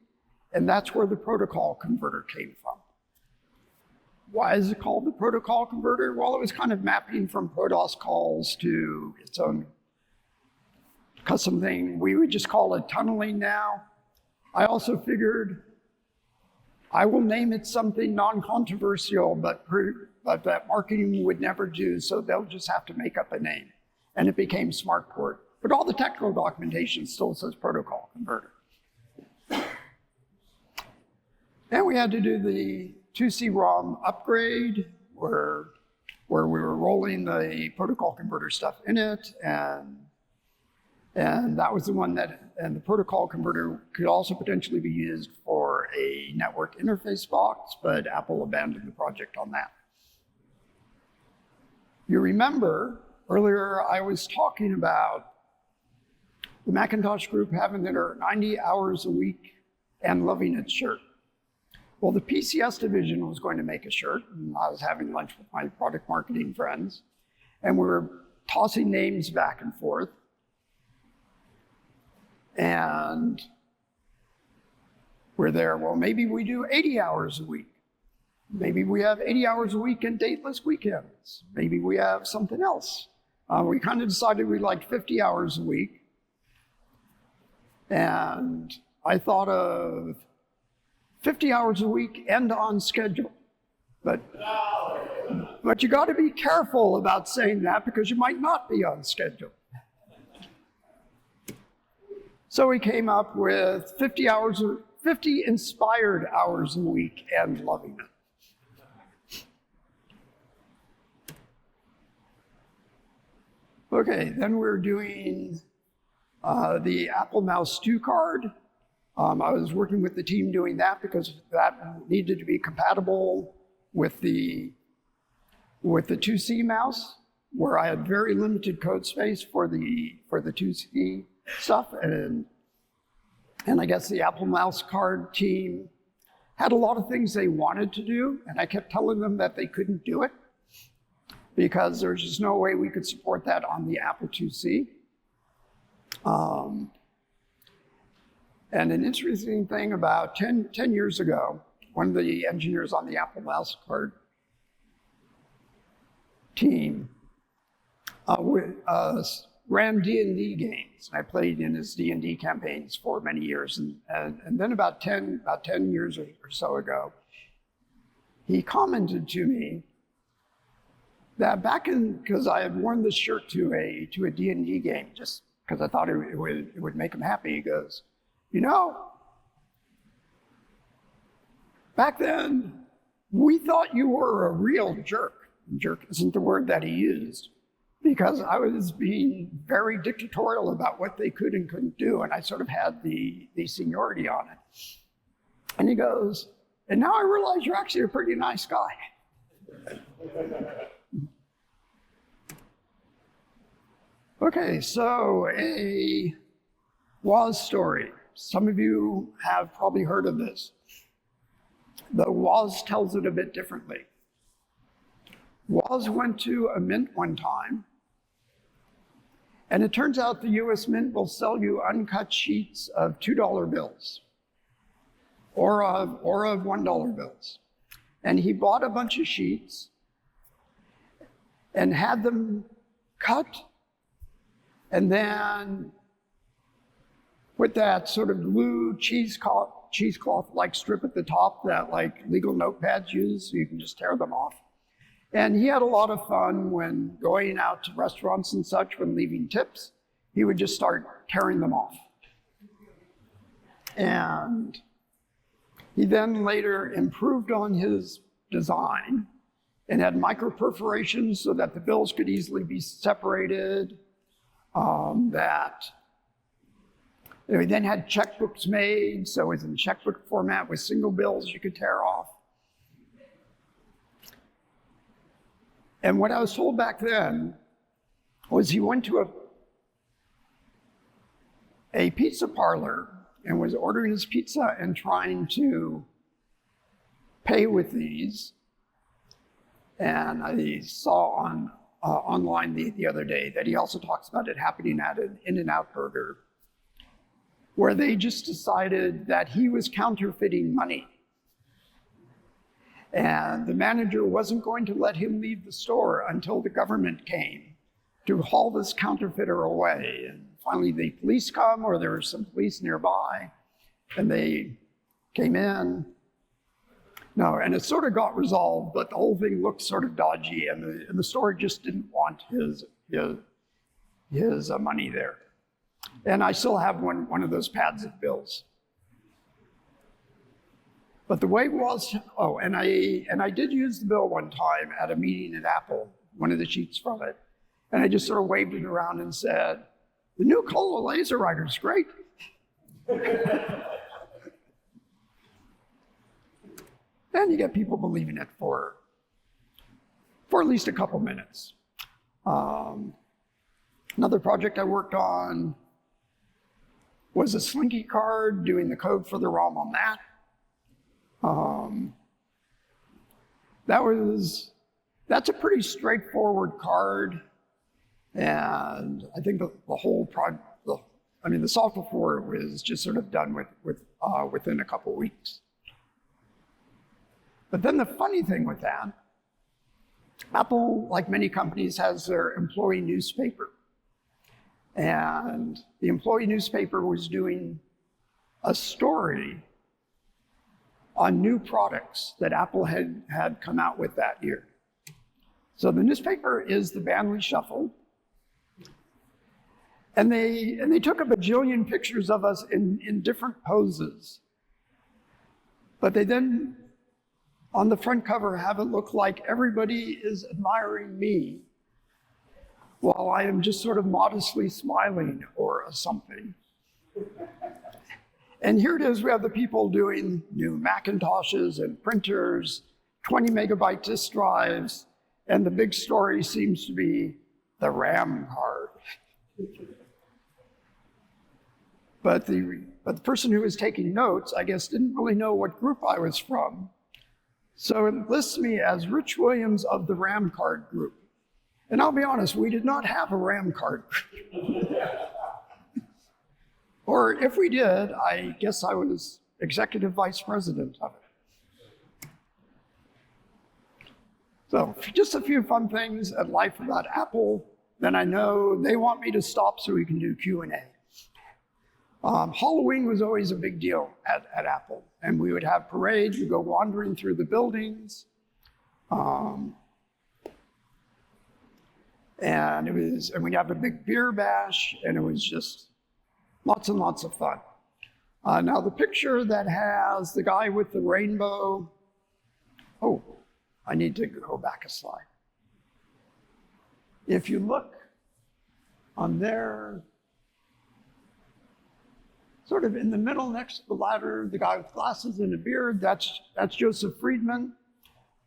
S2: and that's where the protocol converter came from. Why is it called the protocol converter? Well, it was kind of mapping from ProDOS calls to its own custom thing. We would just call it tunneling now. I also figured I will name it something non-controversial, but that marketing would never do, so they'll just have to make up a name. And it became SmartPort. But all the technical documentation still says protocol converter. And we had to do the 2C ROM upgrade where we were rolling the protocol converter stuff in it, and And that was the one and the protocol converter could also potentially be used for a network interface box, but Apple abandoned the project on that. You remember earlier I was talking about the Macintosh group having their 90 hours a week and loving its shirt. Well, the PCS division was going to make a shirt, and I was having lunch with my product marketing friends, and we were tossing names back and forth. And we're there, well, maybe we do 80 hours a week. Maybe we have 80 hours a week and dateless weekends. Maybe we have something else. We kind of decided we liked 50 hours a week. And I thought of 50 hours a week and on schedule. But you got to be careful about saying that because you might not be on schedule. So we came up with 50 inspired hours a week and loving it. Okay, then we're doing the Apple Mouse 2 card. I was working with the team doing that because that needed to be compatible with the 2C mouse, where I had very limited code space for the 2C stuff, and I guess the Apple Mouse card team had a lot of things they wanted to do, and I kept telling them that they couldn't do it because there's just no way we could support that on the Apple IIc. And an interesting thing about 10 years ago, one of the engineers on the Apple Mouse card team ran D&D games. I played in his D&D campaigns for many years. And then about 10 years or so ago, he commented to me that because I had worn this shirt to a D&D game, just because I thought it would make him happy. He goes, you know, back then, we thought you were a real jerk. Jerk isn't the word that he used, because I was being very dictatorial about what they could and couldn't do, and I sort of had the seniority on it. And he goes, and now I realize you're actually a pretty nice guy. Okay, so a Woz story. Some of you have probably heard of this. The Woz tells it a bit differently. Woz went to a mint one time, and it turns out the US Mint will sell you uncut sheets of $2 bills or of $1 bills. And he bought a bunch of sheets and had them cut and then put that sort of glue cheesecloth-like strip at the top that like legal notepads use, so you can just tear them off. And he had a lot of fun when going out to restaurants and such, when leaving tips, he would just start tearing them off. And he then later improved on his design and had micro perforations so that the bills could easily be separated, he then had checkbooks made, so it was in checkbook format with single bills you could tear off. And what I was told back then was he went to a pizza parlor and was ordering his pizza and trying to pay with these. And I saw online the other day that he also talks about it happening at an In-N-Out burger, where they just decided that he was counterfeiting money. And the manager wasn't going to let him leave the store until the government came to haul this counterfeiter away. And finally the police come, or there were some police nearby, and they came in. No, and it sort of got resolved, but the whole thing looked sort of dodgy, and the store just didn't want his money there. And I still have one of those pads of bills. But the way it was, and I did use the bill one time at a meeting at Apple, one of the sheets from it, and I just sort of waved it around and said, the new color laser writer is great. And you get people believing it for at least a couple minutes. Another project I worked on was a Slinky card, doing the code for the ROM on that. That's a pretty straightforward card, and I think the whole project, the software for it was just sort of done within a couple weeks. But then the funny thing with that, Apple, like many companies, has their employee newspaper. And the employee newspaper was doing a story on new products that Apple had come out with that year. So the newspaper is the band we shuffle. And they took a bajillion pictures of us in different poses. But they then, on the front cover, have it look like everybody is admiring me while I am just sort of modestly smiling or something. And here it is, we have the people doing new Macintoshes and printers, 20 megabyte disk drives, and the big story seems to be the RAM card. But the person who was taking notes, I guess, didn't really know what group I was from. So it lists me as Rich Williams of the RAM card group. And I'll be honest, we did not have a RAM card group. Or if we did, I guess I was executive vice president of it. So just a few fun things at life about Apple. Then I know they want me to stop so we can do Q&A. Halloween was always a big deal at Apple, and we would have parades, we'd go wandering through the buildings. And we'd have a big beer bash, and it was just lots and lots of fun. Now the picture that has the guy with the rainbow, oh, I need to go back a slide. If you look on there, sort of in the middle next to the ladder, the guy with glasses and a beard, that's Joseph Friedman,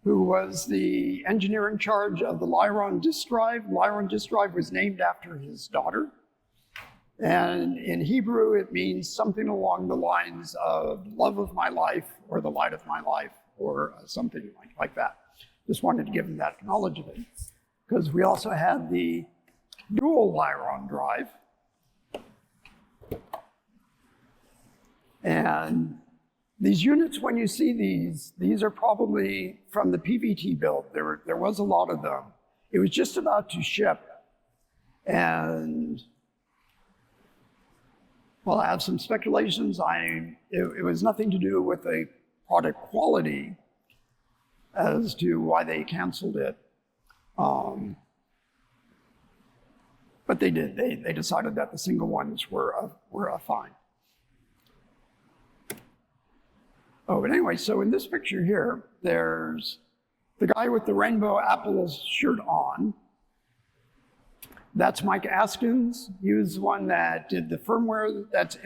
S2: who was the engineer in charge of the Lyron disk drive. Lyron disk drive was named after his daughter. And in Hebrew, it means something along the lines of love of my life or the light of my life or something like that. Just wanted to give him that acknowledgement. Because we also had the dual Lyron drive. And these units, when you see these are probably from the PVT build. There was a lot of them. It was just about to ship. And, well, I have some speculations. It was nothing to do with the product quality as to why they canceled it. But they did. They decided that the single ones were fine. Oh, but anyway, so in this picture here, there's the guy with the rainbow Apple shirt on. That's Mike Askins. He was the one that did the firmware that's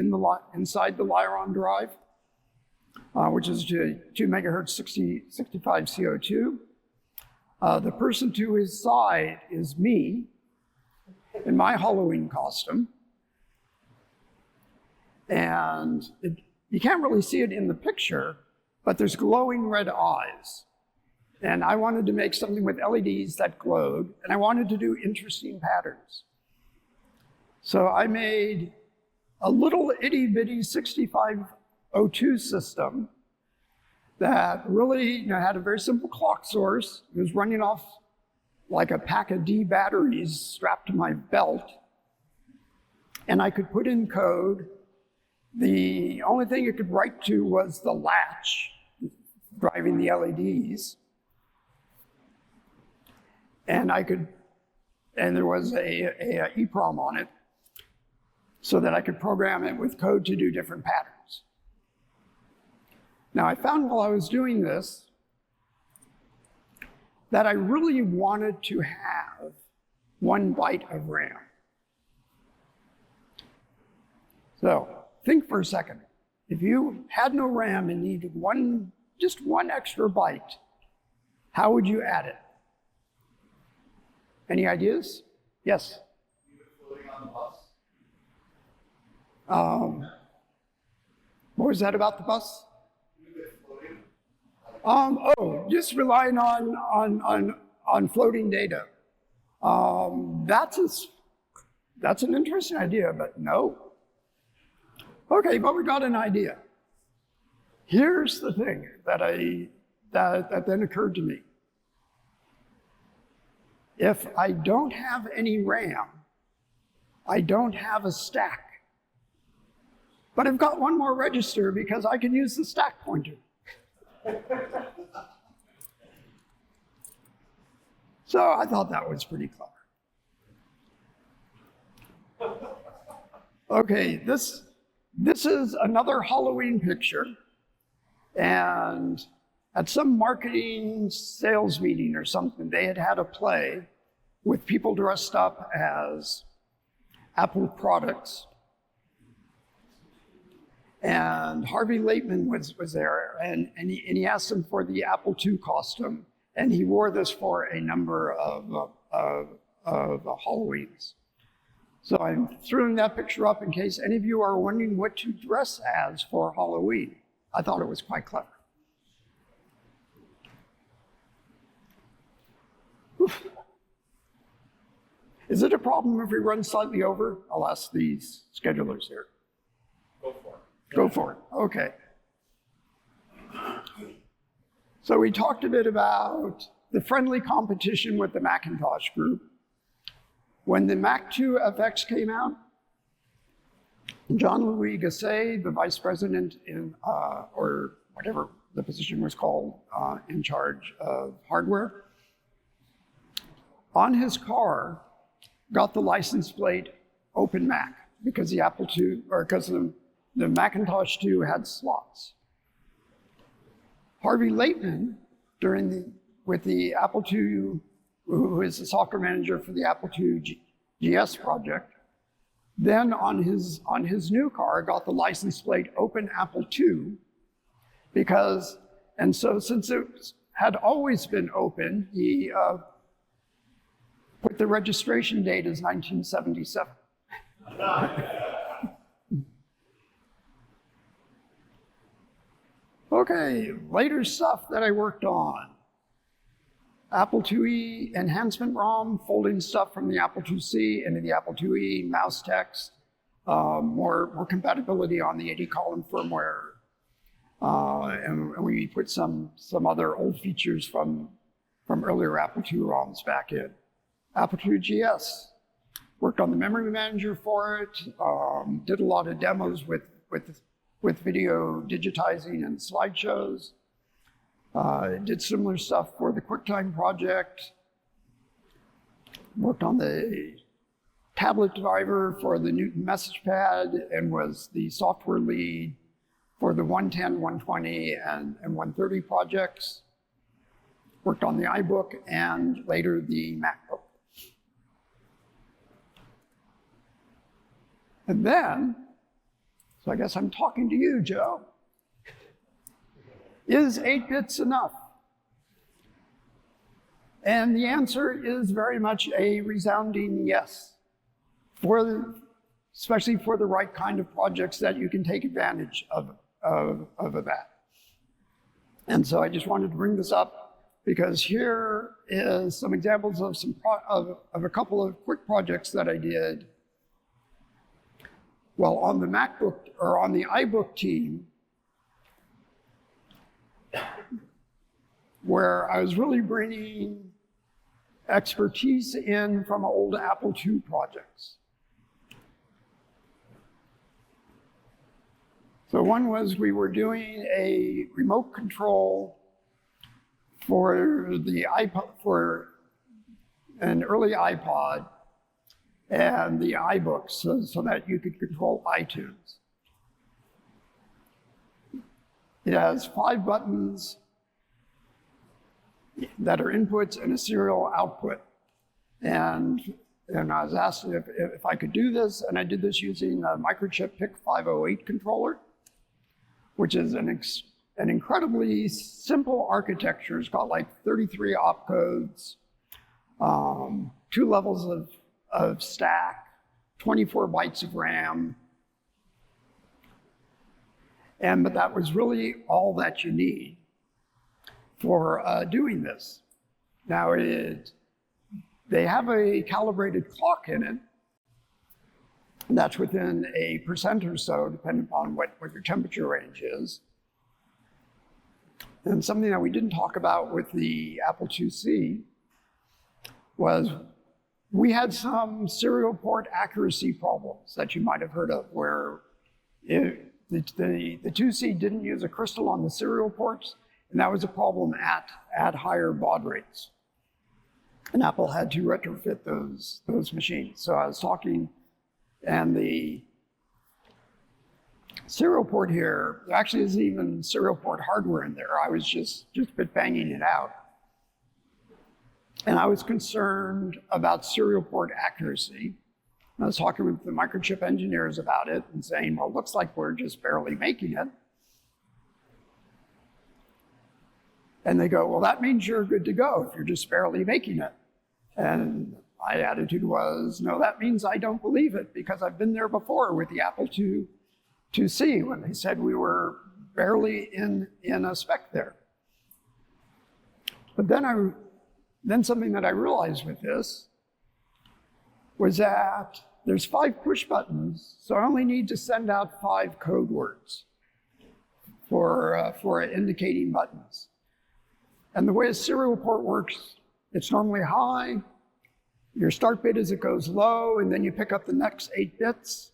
S2: inside the Lyron drive, which is 2 megahertz 65 CO2. The person to his side is me in my Halloween costume. And you can't really see it in the picture, but there's glowing red eyes. And I wanted to make something with LEDs that glowed, and I wanted to do interesting patterns. So I made a little itty-bitty 6502 system that really had a very simple clock source. It was running off like a pack of D batteries strapped to my belt. And I could put in code. The only thing it could write to was the latch driving the LEDs. And there was a EEPROM on it so that I could program it with code to do different patterns. Now I found while I was doing this that I really wanted to have 1 byte of RAM. So think for a second. If you had no RAM and needed just one extra byte, how would you add it? Any ideas? Yes?
S3: Floating on the bus.
S2: What was that about the bus?
S3: Floating.
S2: Just relying on floating data. That's an interesting idea, but no. Okay, but we got an idea. Here's the thing that then occurred to me. If I don't have any RAM, I don't have a stack. But I've got one more register because I can use the stack pointer. So I thought that was pretty clever. Okay, this is another Halloween picture. And at some marketing sales meeting or something, they had a play with people dressed up as Apple products. And Harvey Laitman was there, and he asked him for the Apple II costume, and he wore this for a number of Halloweens. So I'm throwing that picture up in case any of you are wondering what to dress as for Halloween. I thought it was quite clever. Oof. Is it a problem if we run slightly over? I'll ask these schedulers here.
S3: Go for it.
S2: Go for it. Okay. So we talked a bit about the friendly competition with the Macintosh group. When the Mac II FX came out, Jean-Louis Gasset, the vice president or whatever the position was called, in charge of hardware, on his car got the license plate Open Mac because the Apple II, or because the Macintosh II had slots. Harvey Laitman, with the Apple II, who is the software manager for the Apple II GS project, then on his new car got the license plate Open Apple II so since it had always been open, he put the registration date as 1977. Okay, later stuff that I worked on. Apple IIe enhancement ROM, folding stuff from the Apple IIc into the Apple IIe, mouse text, more compatibility on the 80-column firmware. And we put some other old features from earlier Apple II ROMs back in. Apple II GS, worked on the memory manager for it, did a lot of demos with video digitizing and slideshows. Did similar stuff for the QuickTime project. Worked on the tablet driver for the Newton message pad and was the software lead for the 110, 120, and 130 projects. Worked on the iBook and later the MacBook. And then, so I guess I'm talking to you, Joe. Is 8 bits enough? And the answer is very much a resounding yes, especially for the right kind of projects that you can take advantage of that. And so I just wanted to bring this up because here is some examples of a couple of quick projects that I did. Well, on the MacBook or on the iBook team, where I was really bringing expertise in from old Apple II projects. So one was we were doing a remote control for the iPod, for an early iPod and the iBooks so that you could control iTunes. It has 5 buttons that are inputs and a serial output. And and I was asked if I could do this, and I did this using a microchip PIC 508 controller, which is an incredibly simple architecture. It's got like 33 opcodes, 2 levels of stack, 24 bytes of RAM. But that was really all that you need for doing this. Now, they have a calibrated clock in it, and that's within a percent or so, depending upon what your temperature range is. And something that we didn't talk about with the Apple IIc was we had some serial port accuracy problems that you might have heard of, where the IIc didn't use a crystal on the serial ports, and that was a problem at higher baud rates. And Apple had to retrofit those machines. So I was talking, and the serial port here, there actually isn't even serial port hardware in there. I was just bit banging it out. And I was concerned about serial port accuracy. And I was talking with the microchip engineers about it and saying, well, it looks like we're just barely making it. And they go, well, that means you're good to go if you're just barely making it. And my attitude was, no, that means I don't believe it, because I've been there before with the Apple IIc when they said we were barely in a spec there. But then something that I realized with this was that there's 5 push buttons, so I only need to send out 5 code words for indicating buttons. And the way a serial port works, it's normally high, your start bit is it goes low, and then you pick up the next 8 bits,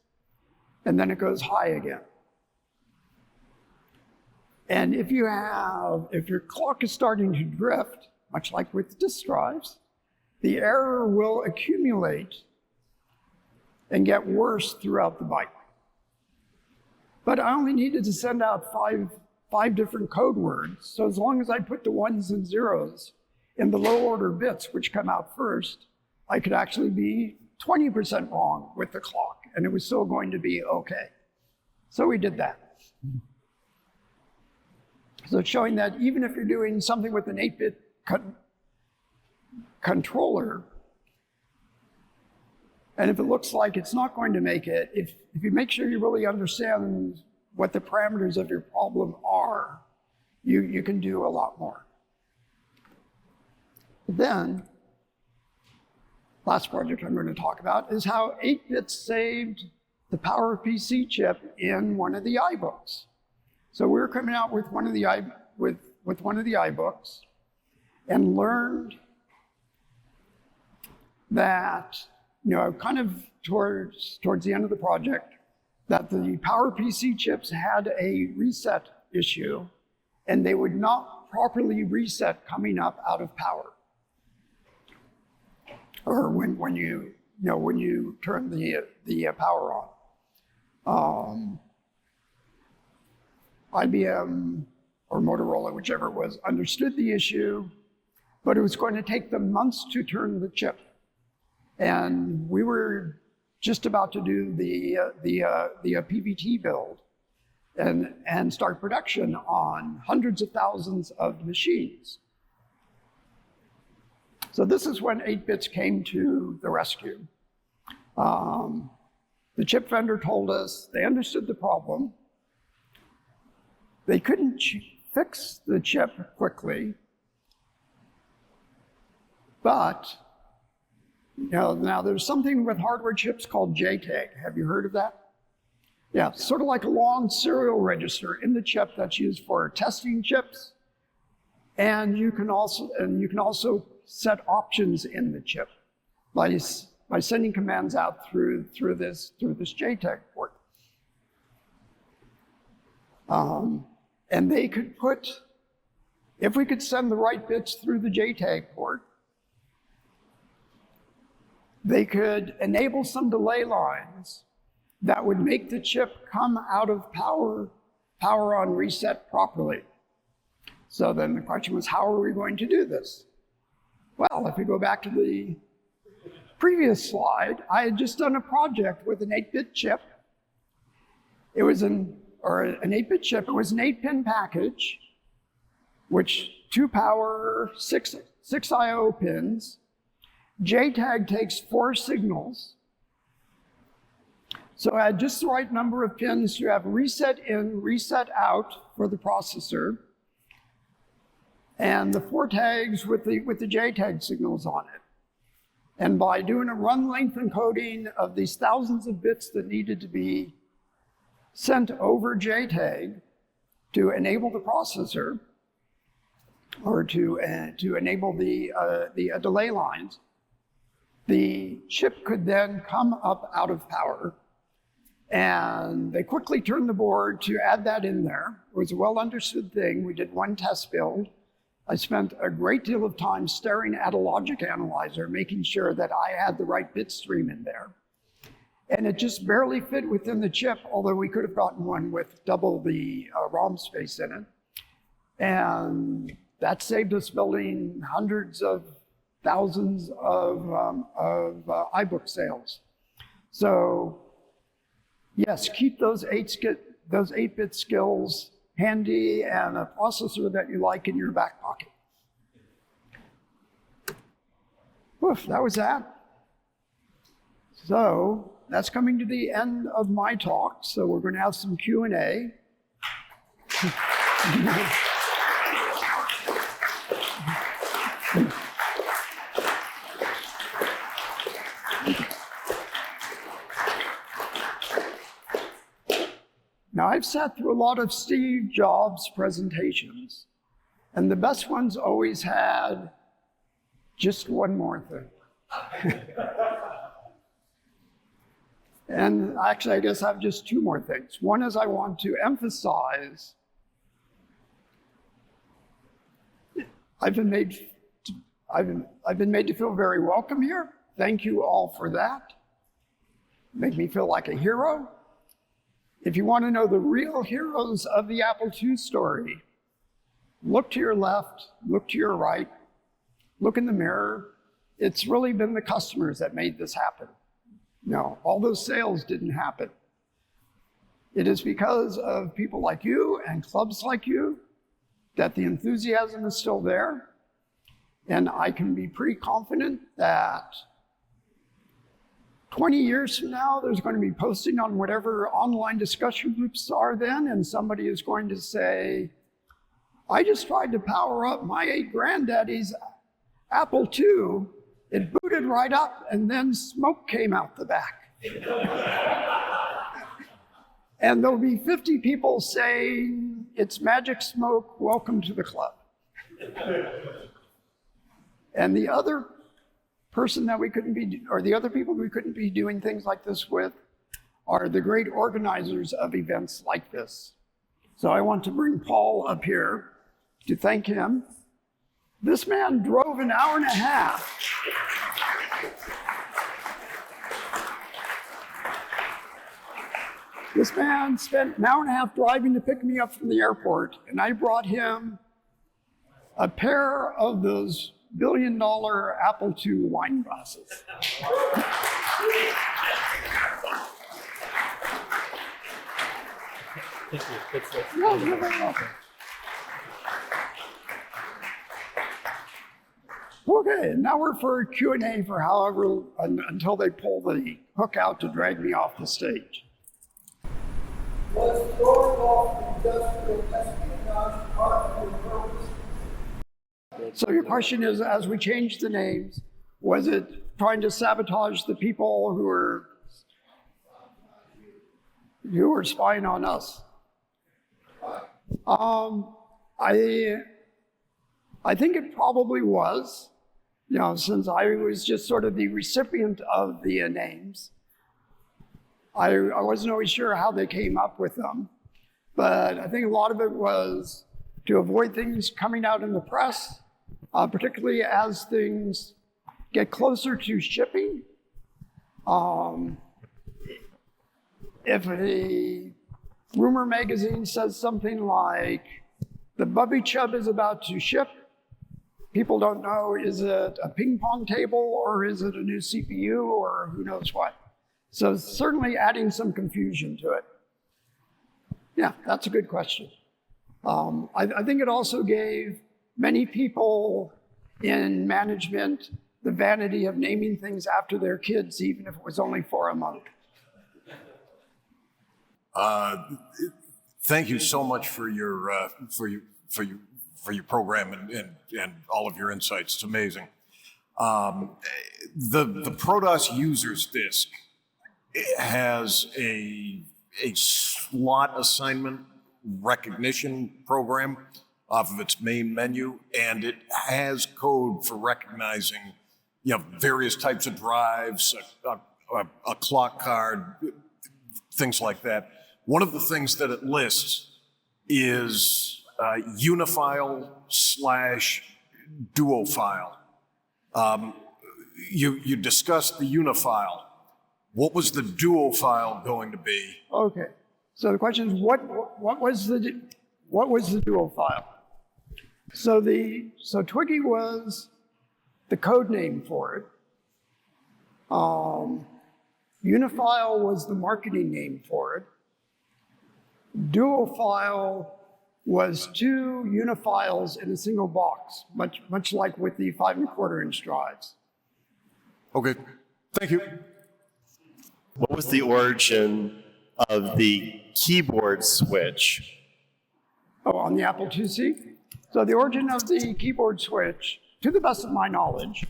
S2: and then it goes high again. And if your clock is starting to drift, much like with disk drives, the error will accumulate and get worse throughout the byte. But I only needed to send out five different code words, so as long as I put the 1s and 0s in the low order bits, which come out first, I could actually be 20% wrong with the clock, and it was still going to be okay. So we did that. So it's showing that even if you're doing something with an 8-bit controller, and if it looks like it's not going to make it, if you make sure you really understand what the parameters of your problem are, you can do a lot more. Then, last project I'm going to talk about is how 8-bits saved the PowerPC chip in one of the iBooks. So we were coming out with one of the iBooks and learned that, kind of towards the end of the project, that the PowerPC chips had a reset issue, and they would not properly reset coming up out of power, or when you turn the power on. IBM or Motorola, whichever it was, understood the issue, but it was going to take them months to turn the chip. And we were just about to do the PVT build and start production on hundreds of thousands of machines. So this is when 8-bits came to the rescue. The chip vendor told us they understood the problem. They couldn't fix the chip quickly, but now there's something with hardware chips called JTAG. Have you heard of that? Yeah, sort of like a long serial register in the chip that's used for testing chips, and you can also set options in the chip by sending commands out through this JTAG port. And they could if we could send the right bits through the JTAG port, they could enable some delay lines that would make the chip come out of power on reset properly. So then the question was, how are we going to do this? Well, if we go back to previous slide, I had just done a project with an 8-bit chip. It was an 8-bit chip. It was an 8-pin package, which 2 power, 6 I/O pins. JTAG takes 4 signals. So I had just the right number of pins to have reset in, reset out for the processor, and the 4 tags with the JTAG signals on it. And by doing a run length encoding of these thousands of bits that needed to be sent over JTAG to enable the processor, or to enable the delay lines, the chip could then come up out of power. And they quickly turned the board to add that in there. It was a well understood thing. We did 1 test build. I spent a great deal of time staring at a logic analyzer, making sure that I had the right bit stream in there. And it just barely fit within the chip, although we could have gotten one with double the ROM space in it. And that saved us building hundreds of thousands of iBook sales. So yes, keep those 8-bit skills handy and a processor that you like in your back pocket. Woof, that was that. So that's coming to the end of my talk. So we're going to have some Q&A. Now, I've sat through a lot of Steve Jobs presentations, and the best ones always had just one more thing. And actually, I guess I have just 2 more things. One is I want to emphasize I've been made to feel very welcome here. Thank you all for that. Make me feel like a hero. If you want to know the real heroes of the Apple II story, look to your left, look to your right, look in the mirror. It's really been the customers that made this happen. No, all those sales didn't happen. It is because of people like you and clubs like you that the enthusiasm is still there. And I can be pretty confident that 20 years from now, there's going to be posting on whatever online discussion groups are then, and somebody is going to say, I just tried to power up my 8 granddaddy's Apple II. It booted right up, and then smoke came out the back. And there'll be 50 people saying, it's magic smoke, welcome to the club. And the other person that we couldn't be, or the other people we couldn't be doing things like this with, are the great organizers of events like this. So I want to bring Paul up here to thank him. This man drove an hour and a half. This man spent an hour and a half driving to pick me up from the airport, and I brought him a pair of those billion-dollar Apple II wine glasses.
S4: Thank you.
S2: No, you're very welcome. Okay, now we're for Q&A for however, until they pull the hook out to drag me off the stage.
S5: Was protocol industrial espionage part of the purpose?
S2: So your question is, as we changed the names, was it trying to sabotage the people who were spying on us? I think it probably was, since I was just sort of the recipient of the names. I wasn't always sure how they came up with them, but I think a lot of it was to avoid things coming out in the press, particularly as things get closer to shipping. If a rumor magazine says something like, the Bubby Chub is about to ship, people don't know, is it a ping pong table or is it a new CPU or who knows what? So certainly adding some confusion to it. Yeah, that's a good question. I think it also gave many people in management the vanity of naming things after their kids, even if it was only for a month.
S4: Thank you so much for your program and all of your insights. It's amazing. The ProDOS users disk has a slot assignment recognition program off of its main menu, and it has code for recognizing, various types of drives, a clock card, things like that. One of the things that it lists is unifile / duo file. You discussed the unifile. What was the duo file going to be?
S2: Okay, so the question is, what was the duo file? So Twiggy was the code name for it. Unifile was the marketing name for it. Duo file was 2 unifiles in a single box, much like with the 5¼ inch drives.
S4: Okay, thank you.
S6: What was the origin of the keyboard switch?
S2: Oh, on the Apple IIc? So the origin of the keyboard switch, to the best of my knowledge,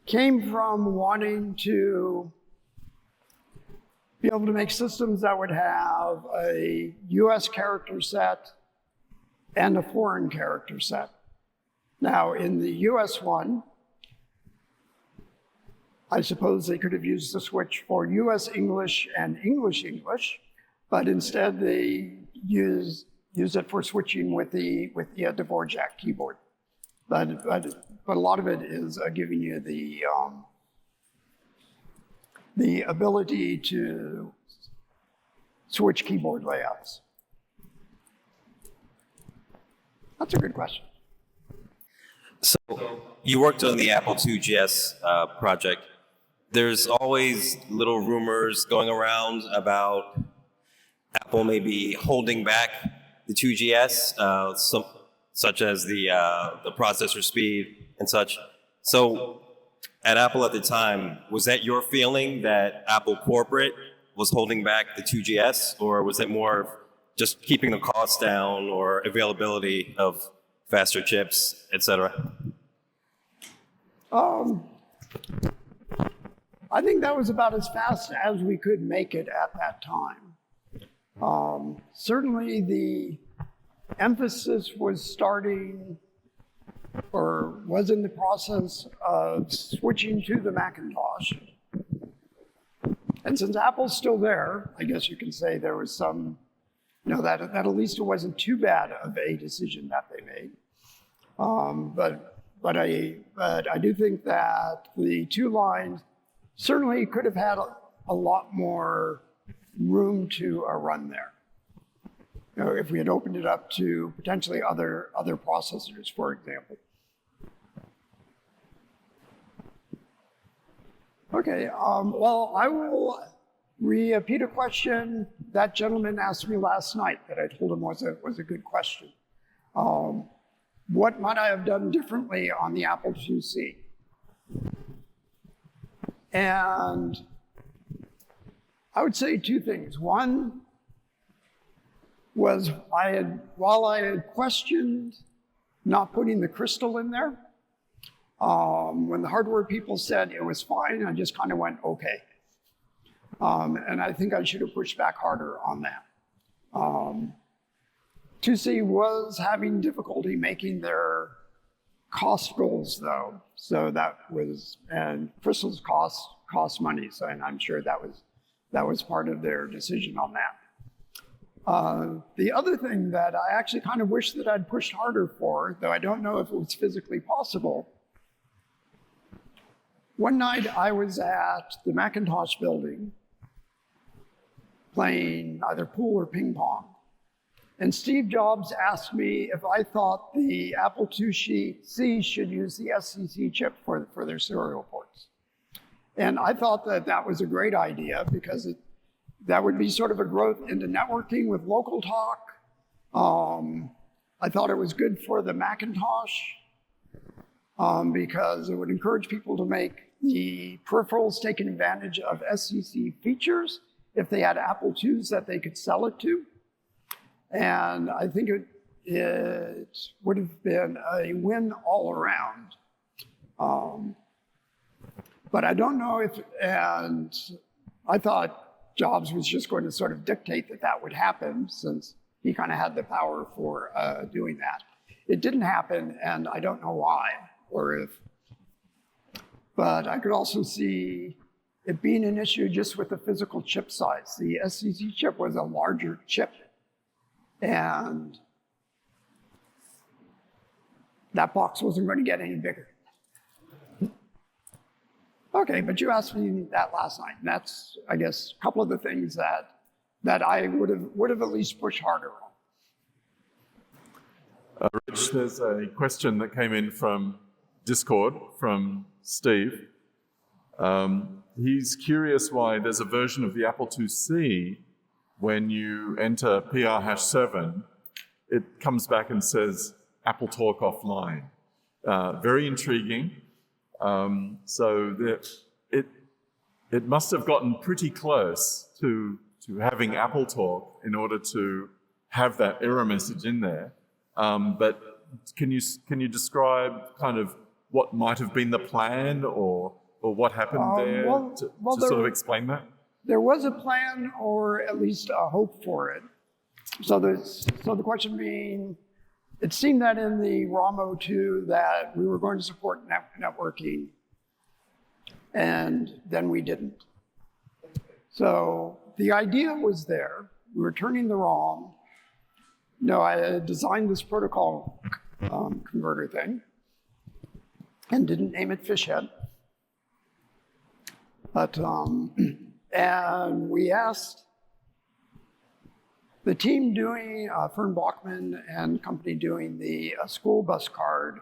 S2: came from wanting to be able to make systems that would have a US character set and a foreign character set. Now, in the US one, I suppose they could have used the switch for US English and English English, but instead they use it for switching with the Dvorak keyboard. But a lot of it is giving you the ability to switch keyboard layouts. That's a good question.
S7: So you worked on the Apple IIGS project. There's always little rumors going around about Apple maybe holding back the 2GS, such as the processor speed and such. So at Apple at the time, was that your feeling that Apple corporate was holding back the 2GS, or was it more just keeping the costs down or availability of faster chips, et cetera?
S2: I think that was about as fast as we could make it at that time. Certainly the emphasis was starting, or was in the process of switching to the Macintosh. And since Apple's still there, I guess you can say there was some, that at least it wasn't too bad of a decision that they made. But I do think that the 2 lines certainly could have had a lot more room to run there. If we had opened it up to potentially other processors, for example. Okay, well, I will repeat a question that gentleman asked me last night that I told him was a good question. What might I have done differently on the Apple IIc? And I would say 2 things. One was while I had questioned not putting the crystal in there, when the hardware people said it was fine, I just kind of went, okay. And I think I should have pushed back harder on that. 2C was having difficulty making their cost goals though. So that was, and crystals cost money. So, and I'm sure that was part of their decision on that. The other thing that I actually kind of wish that I'd pushed harder for, though I don't know if it was physically possible. One night I was at the Macintosh building playing either pool or ping pong. And Steve Jobs asked me if I thought the Apple IIc should use the SCC chip for their serial ports. And I thought that that was a great idea because that would be sort of a growth into networking with local talk. I thought it was good for the Macintosh because it would encourage people to make the peripherals taking advantage of SCC features if they had Apple IIs that they could sell it to. And I think it would have been a win all around. But I don't know if, and I thought Jobs was just going to sort of dictate that that would happen since he kind of had the power for doing that. It didn't happen, and I don't know why or if. But I could also see it being an issue just with the physical chip size. The SCC chip was a larger chip, and that box wasn't going to get any bigger. Okay, but you asked me that last night, and that's, I guess, a couple of the things that I would have at least pushed harder on.
S8: Rich, there's a question that came in from Discord from Steve. He's curious why there's a version of the Apple IIc when you enter PR#7, it comes back and says Apple Talk offline. Very intriguing. So it must have gotten pretty close to having Apple Talk in order to have that error message in there. But can you describe kind of what might have been the plan or what happened there to sort of explain that?
S2: There was a plan or at least a hope for it. So the question being, it seemed that in the ROM 02 that we were going to support networking, and then we didn't. So the idea was there. We were turning the ROM. No, I had designed this protocol converter thing and didn't name it Fishhead. But, and we asked the team doing, Fern Bachman and company doing the school bus card,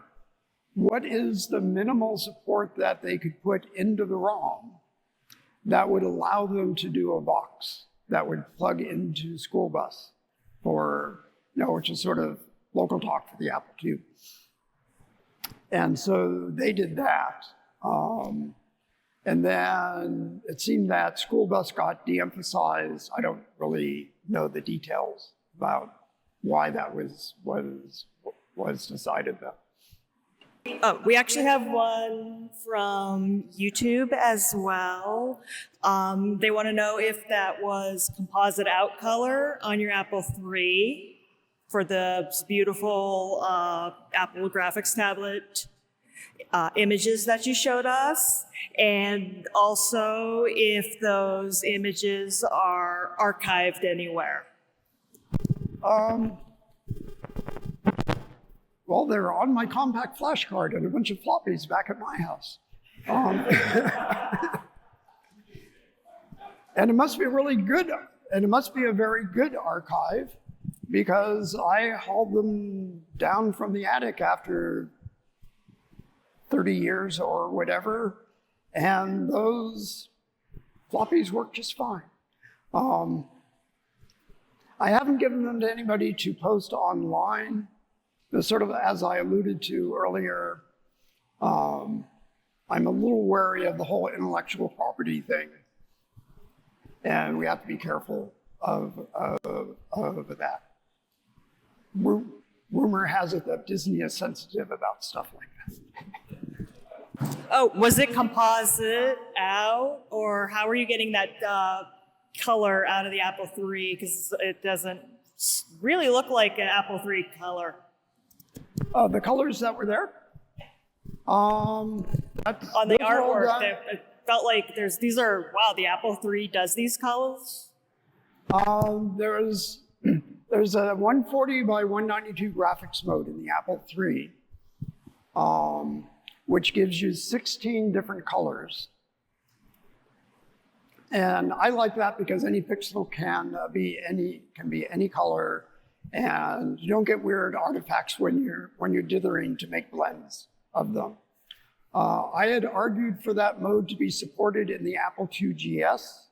S2: what is the minimal support that they could put into the ROM that would allow them to do a box that would plug into school bus for, which is sort of local talk for the Apple II. And so they did that. And then it seemed that school bus got de-emphasized. I don't really know the details about why that was decided though.
S9: We actually have one from YouTube as well. They want to know if that was composite out color on your Apple III for the beautiful Apple graphics tablet images that you showed us, and also if those images are archived anywhere.
S2: Well, they're on my compact flash card and a bunch of floppies back at my house. And it must be really good, and it must be a very good archive because I hauled them down from the attic after 30 years or whatever, and those floppies work just fine. I haven't given them to anybody to post online. Sort of as I alluded to earlier, I'm a little wary of the whole intellectual property thing, and we have to be careful of that. Rumor has it that Disney is sensitive about stuff like that.
S9: Oh, was it composite out, or how are you getting that color out of the Apple III? Because it doesn't really look like an Apple III color.
S2: The colors that were there?
S9: On the artwork, it felt like these are, wow, the Apple III does these colors?
S2: There's a 140 by 192 graphics mode in the Apple III, which gives you 16 different colors. And I like that because any pixel can be any color, and you don't get weird artifacts when you're dithering to make blends of them. I had argued for that mode to be supported in the Apple IIGS.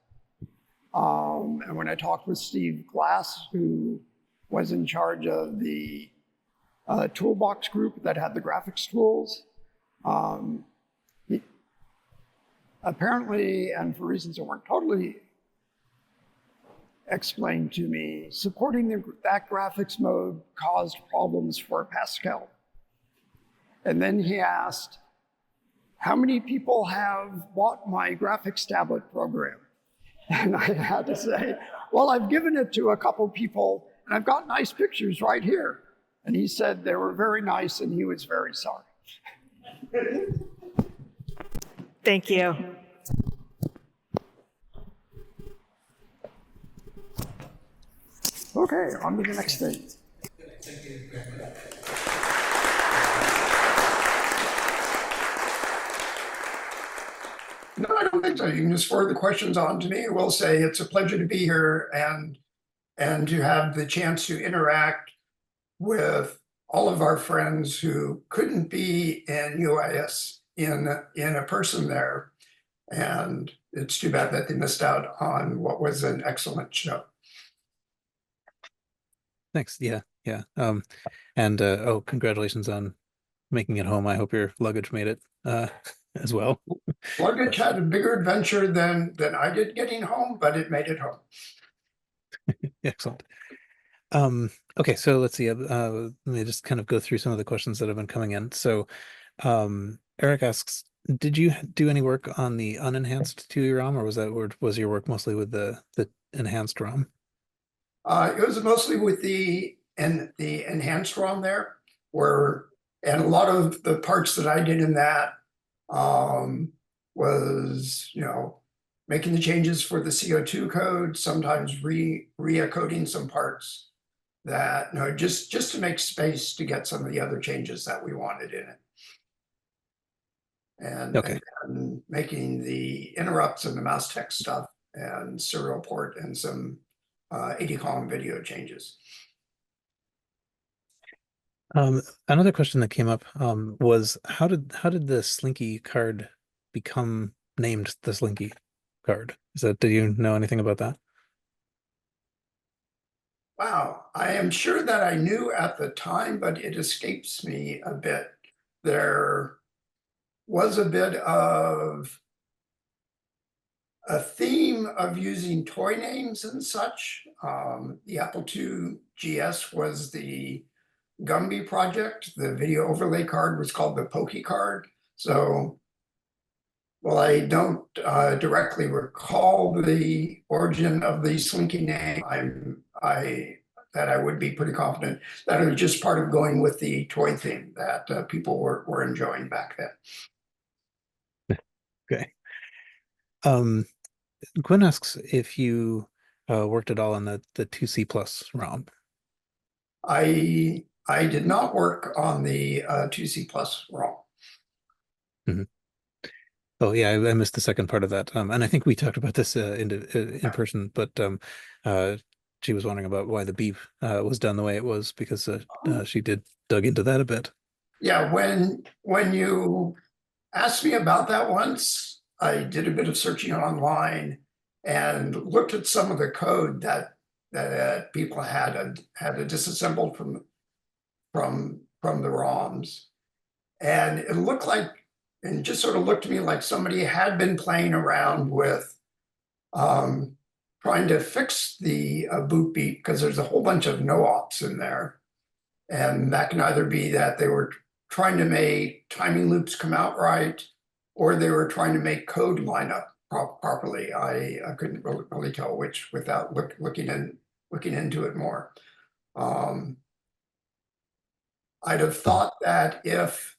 S2: And when I talked with Steve Glass, who was in charge of the toolbox group that had the graphics tools, apparently, and for reasons that weren't totally explained to me, supporting that graphics mode caused problems for Pascal. And then he asked, how many people have bought my graphics tablet program? And I had to say, well, I've given it to a couple people, and I've got nice pictures right here. And he said they were very nice, and he was very sorry.
S9: Thank you.
S2: Okay, on to the next thing. No, I don't think so. You can just forward the questions on to me. I will say it's a pleasure to be here and to have the chance to interact with all of our friends who couldn't be in UIS in a person there. And it's too bad that they missed out on what was an excellent show.
S10: Thanks. Yeah. Oh, congratulations on making it home. I hope your luggage made it as well.
S2: Luggage had a bigger adventure than I did getting home, but it made it home.
S10: Excellent. Okay, so let's see. Let me just kind of go through some of the questions that have been coming in. So Eric asks, did you do any work on the unenhanced 2E ROM, or was your work mostly with the enhanced ROM?
S2: It was mostly with the enhanced ROM there, and a lot of the parts that I did in that was, making the changes for the CO2 code, sometimes re-encoding some parts that, just to make space to get some of the other changes that we wanted in it. And,
S10: okay.
S2: and making the interrupts and the mouse text stuff and serial port and some 80 column video changes.
S10: Another question that came up was how did the Slinky card become named the Slinky card? Do you know anything about that?
S2: Wow, I am sure that I knew at the time, but it escapes me a bit. There was a bit of a theme of using toy names and such. The Apple IIGS was the Gumby project. The video overlay card was called the Pokey card. So, well, I don't directly recall the origin of the Slinky name. I would be pretty confident that it was just part of going with the toy theme that people were enjoying back then.
S10: Okay. Gwen asks if you worked at all on the 2C plus ROM.
S2: I did not work on the 2C plus ROM.
S10: Mm-hmm. Oh yeah, I missed the second part of that, and I think we talked about this in person. But she was wondering about why the beep was done the way it was, because she dug into that a bit.
S2: Yeah, when you asked me about that once, I did a bit of searching online and looked at some of the code that people had disassembled from the ROMs, and it looked like, and just sort of looked to me like somebody had been playing around with trying to fix the boot beep, because there's a whole bunch of no-ops in there. And that can either be that they were trying to make timing loops come out right, or they were trying to make code line up properly. I couldn't really tell which without looking into it more. I'd have thought that if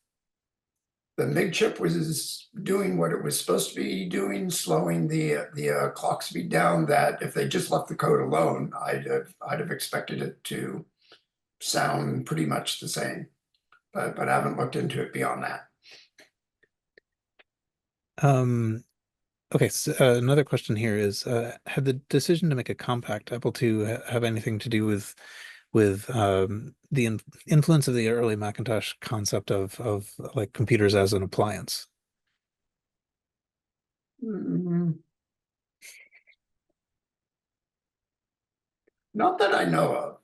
S2: the MIG chip was doing what it was supposed to be doing, slowing the clock speed down, that if they just left the code alone, I'd have expected it to sound pretty much the same. But I haven't looked into it beyond that.
S10: Okay, so another question here is, had the decision to make a compact Apple II have anything to do with with the influence of the early Macintosh concept of like computers as an appliance.
S2: Not that I know of.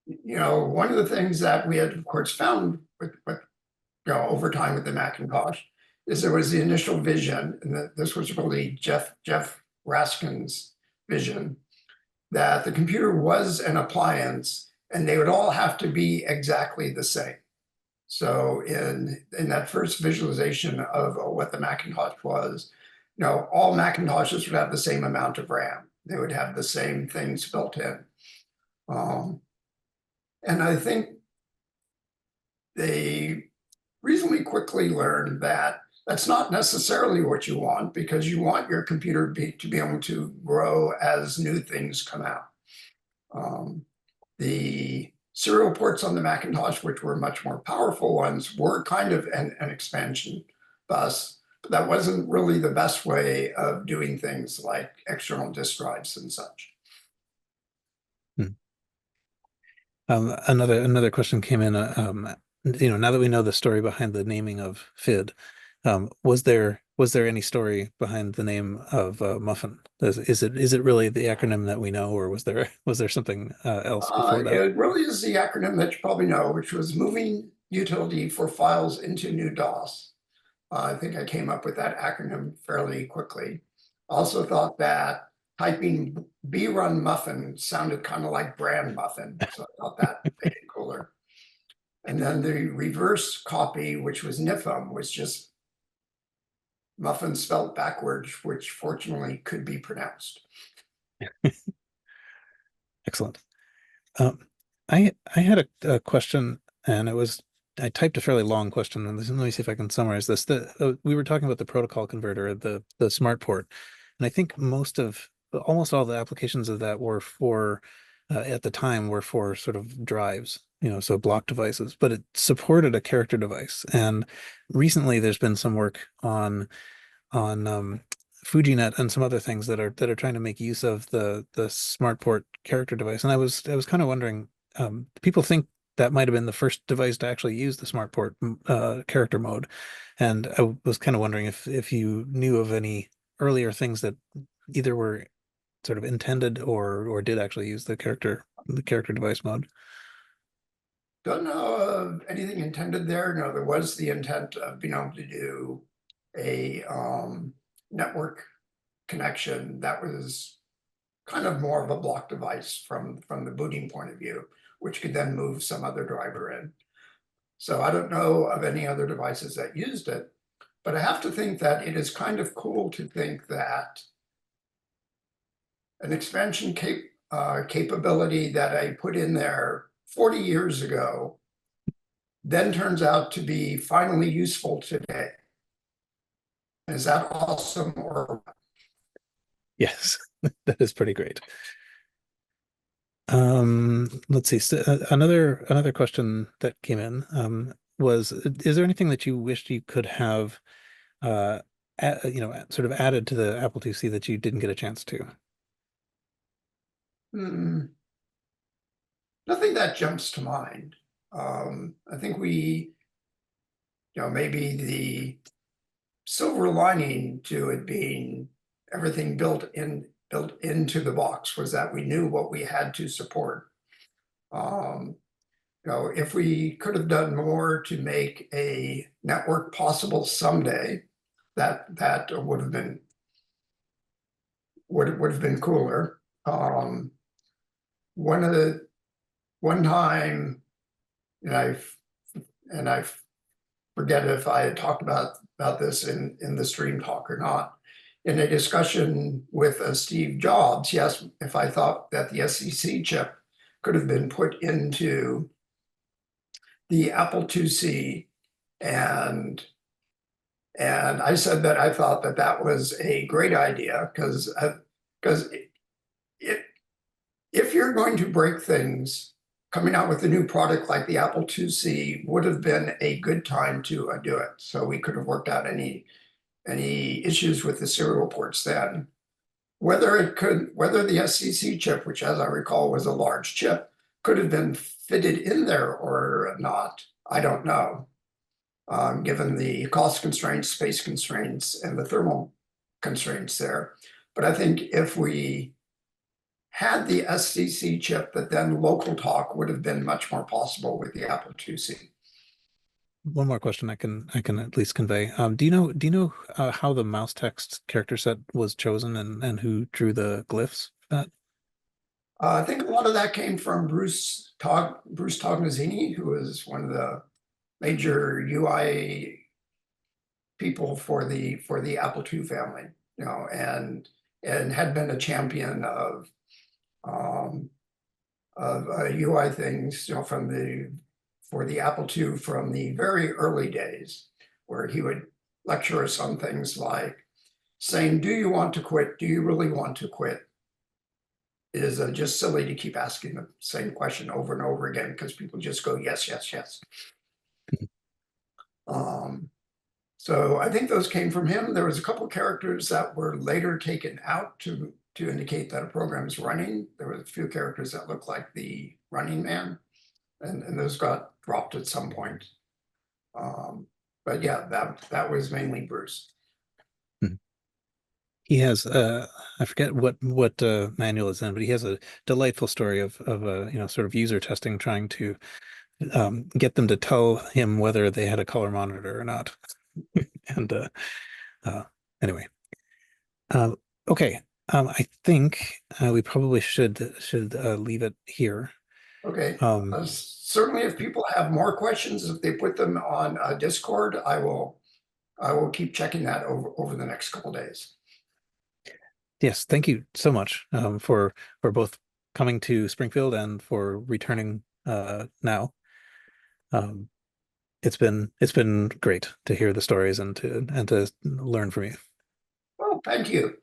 S2: One of the things that we had, of course, found with over time with the Macintosh is there was the initial vision, and that this was really Jeff Raskin's vision, that the computer was an appliance and they would all have to be exactly the same. So in that first visualization of what the Macintosh was, all Macintoshes would have the same amount of RAM. They would have the same things built in. And I think they reasonably quickly learned that that's not necessarily what you want, because you want your computer to be able to grow as new things come out. The serial ports on the Macintosh, which were much more powerful ones, were kind of an expansion bus, but that wasn't really the best way of doing things like external disk drives and such.
S10: Another question came in. Now that we know the story behind the naming of FID, was there any story behind the name of Muffin? Is it really the acronym that we know, or was there something else before that?
S2: It really is the acronym that you probably know, which was Moving Utility for Files into New DOS. I think I came up with that acronym fairly quickly. I also thought that typing B-run muffin sounded kind of like brand muffin, so I thought that made it cooler. And then the reverse copy, which was NIFM, was just muffin spelled backwards, which fortunately could be pronounced.
S10: Excellent. I had a question, and I typed a fairly long question, and let me see if I can summarize this. We were talking about the protocol converter, the smart port, and I think almost all the applications of that were for at the time were for sort of drives, so block devices, but it supported a character device. And recently there's been some work on FujiNet and some other things that are trying to make use of the smart port character device. And I was kind of wondering, people think that might have been the first device to actually use the smart port character mode. And I was kind of wondering if you knew of any earlier things that either were sort of intended or did actually use the character device mode.
S2: Don't know of anything intended there. No, there was the intent of being able to do a network connection that was kind of more of a block device from the booting point of view, which could then move some other driver in. So I don't know of any other devices that used it, but I have to think that it is kind of cool to think that an expansion capability that I put in there 40 years ago then turns out to be finally useful today. Is that awesome or what?
S10: Yes, that is pretty great. Let's see. So, another question that came in was: is there anything that you wished you could have, sort of added to the Apple IIc that you didn't get a chance to?
S2: Nothing that jumps to mind. I think we, maybe the silver lining to it being everything built into the box was that we knew what we had to support. If we could have done more to make a network possible someday, that would have been cooler. One time, and I forget if I had talked about this in the stream talk or not. In a discussion with Steve Jobs, he asked if I thought that the SEC chip could have been put into the Apple IIc, and I said that I thought that was a great idea because if you're going to break things, coming out with a new product like the Apple IIc would have been a good time to do it. So we could have worked out any issues with the serial ports then. whether the SCC chip, which as I recall was a large chip, could have been fitted in there or not, I don't know. Given the cost constraints, space constraints, and the thermal constraints there. But I think if we had the SCC chip, that then local talk would have been much more possible with the Apple IIc.
S10: One more question I can at least convey. Do you know how the mouse text character set was chosen and who drew the glyphs for that?
S2: I think a lot of that came from Bruce Tognazzini, who is one of the major UI people for the Apple II family, you know, and had been a champion of UI things, you know, for the Apple II from the very early days, where he would lecture us on things like saying, "Do you want to quit? Do you really want to quit?" It is just silly to keep asking the same question over and over again because people just go, yes, yes, yes. So I think those came from him. There was a couple characters that were later taken out to indicate that a program is running. There were a few characters that looked like the running man, and those got dropped at some point. But yeah, that was mainly Bruce.
S10: He has I forget what manual is in, but he has a delightful story of sort of user testing, trying to get them to tell him whether they had a color monitor or not. And anyway, okay. I think we probably should leave it here.
S2: Okay. Certainly, if people have more questions, if they put them on Discord, I will keep checking that over the next couple of days.
S10: Yes, thank you so much for both coming to Springfield and for returning now. It's been great to hear the stories and to learn from you.
S2: Well, thank you.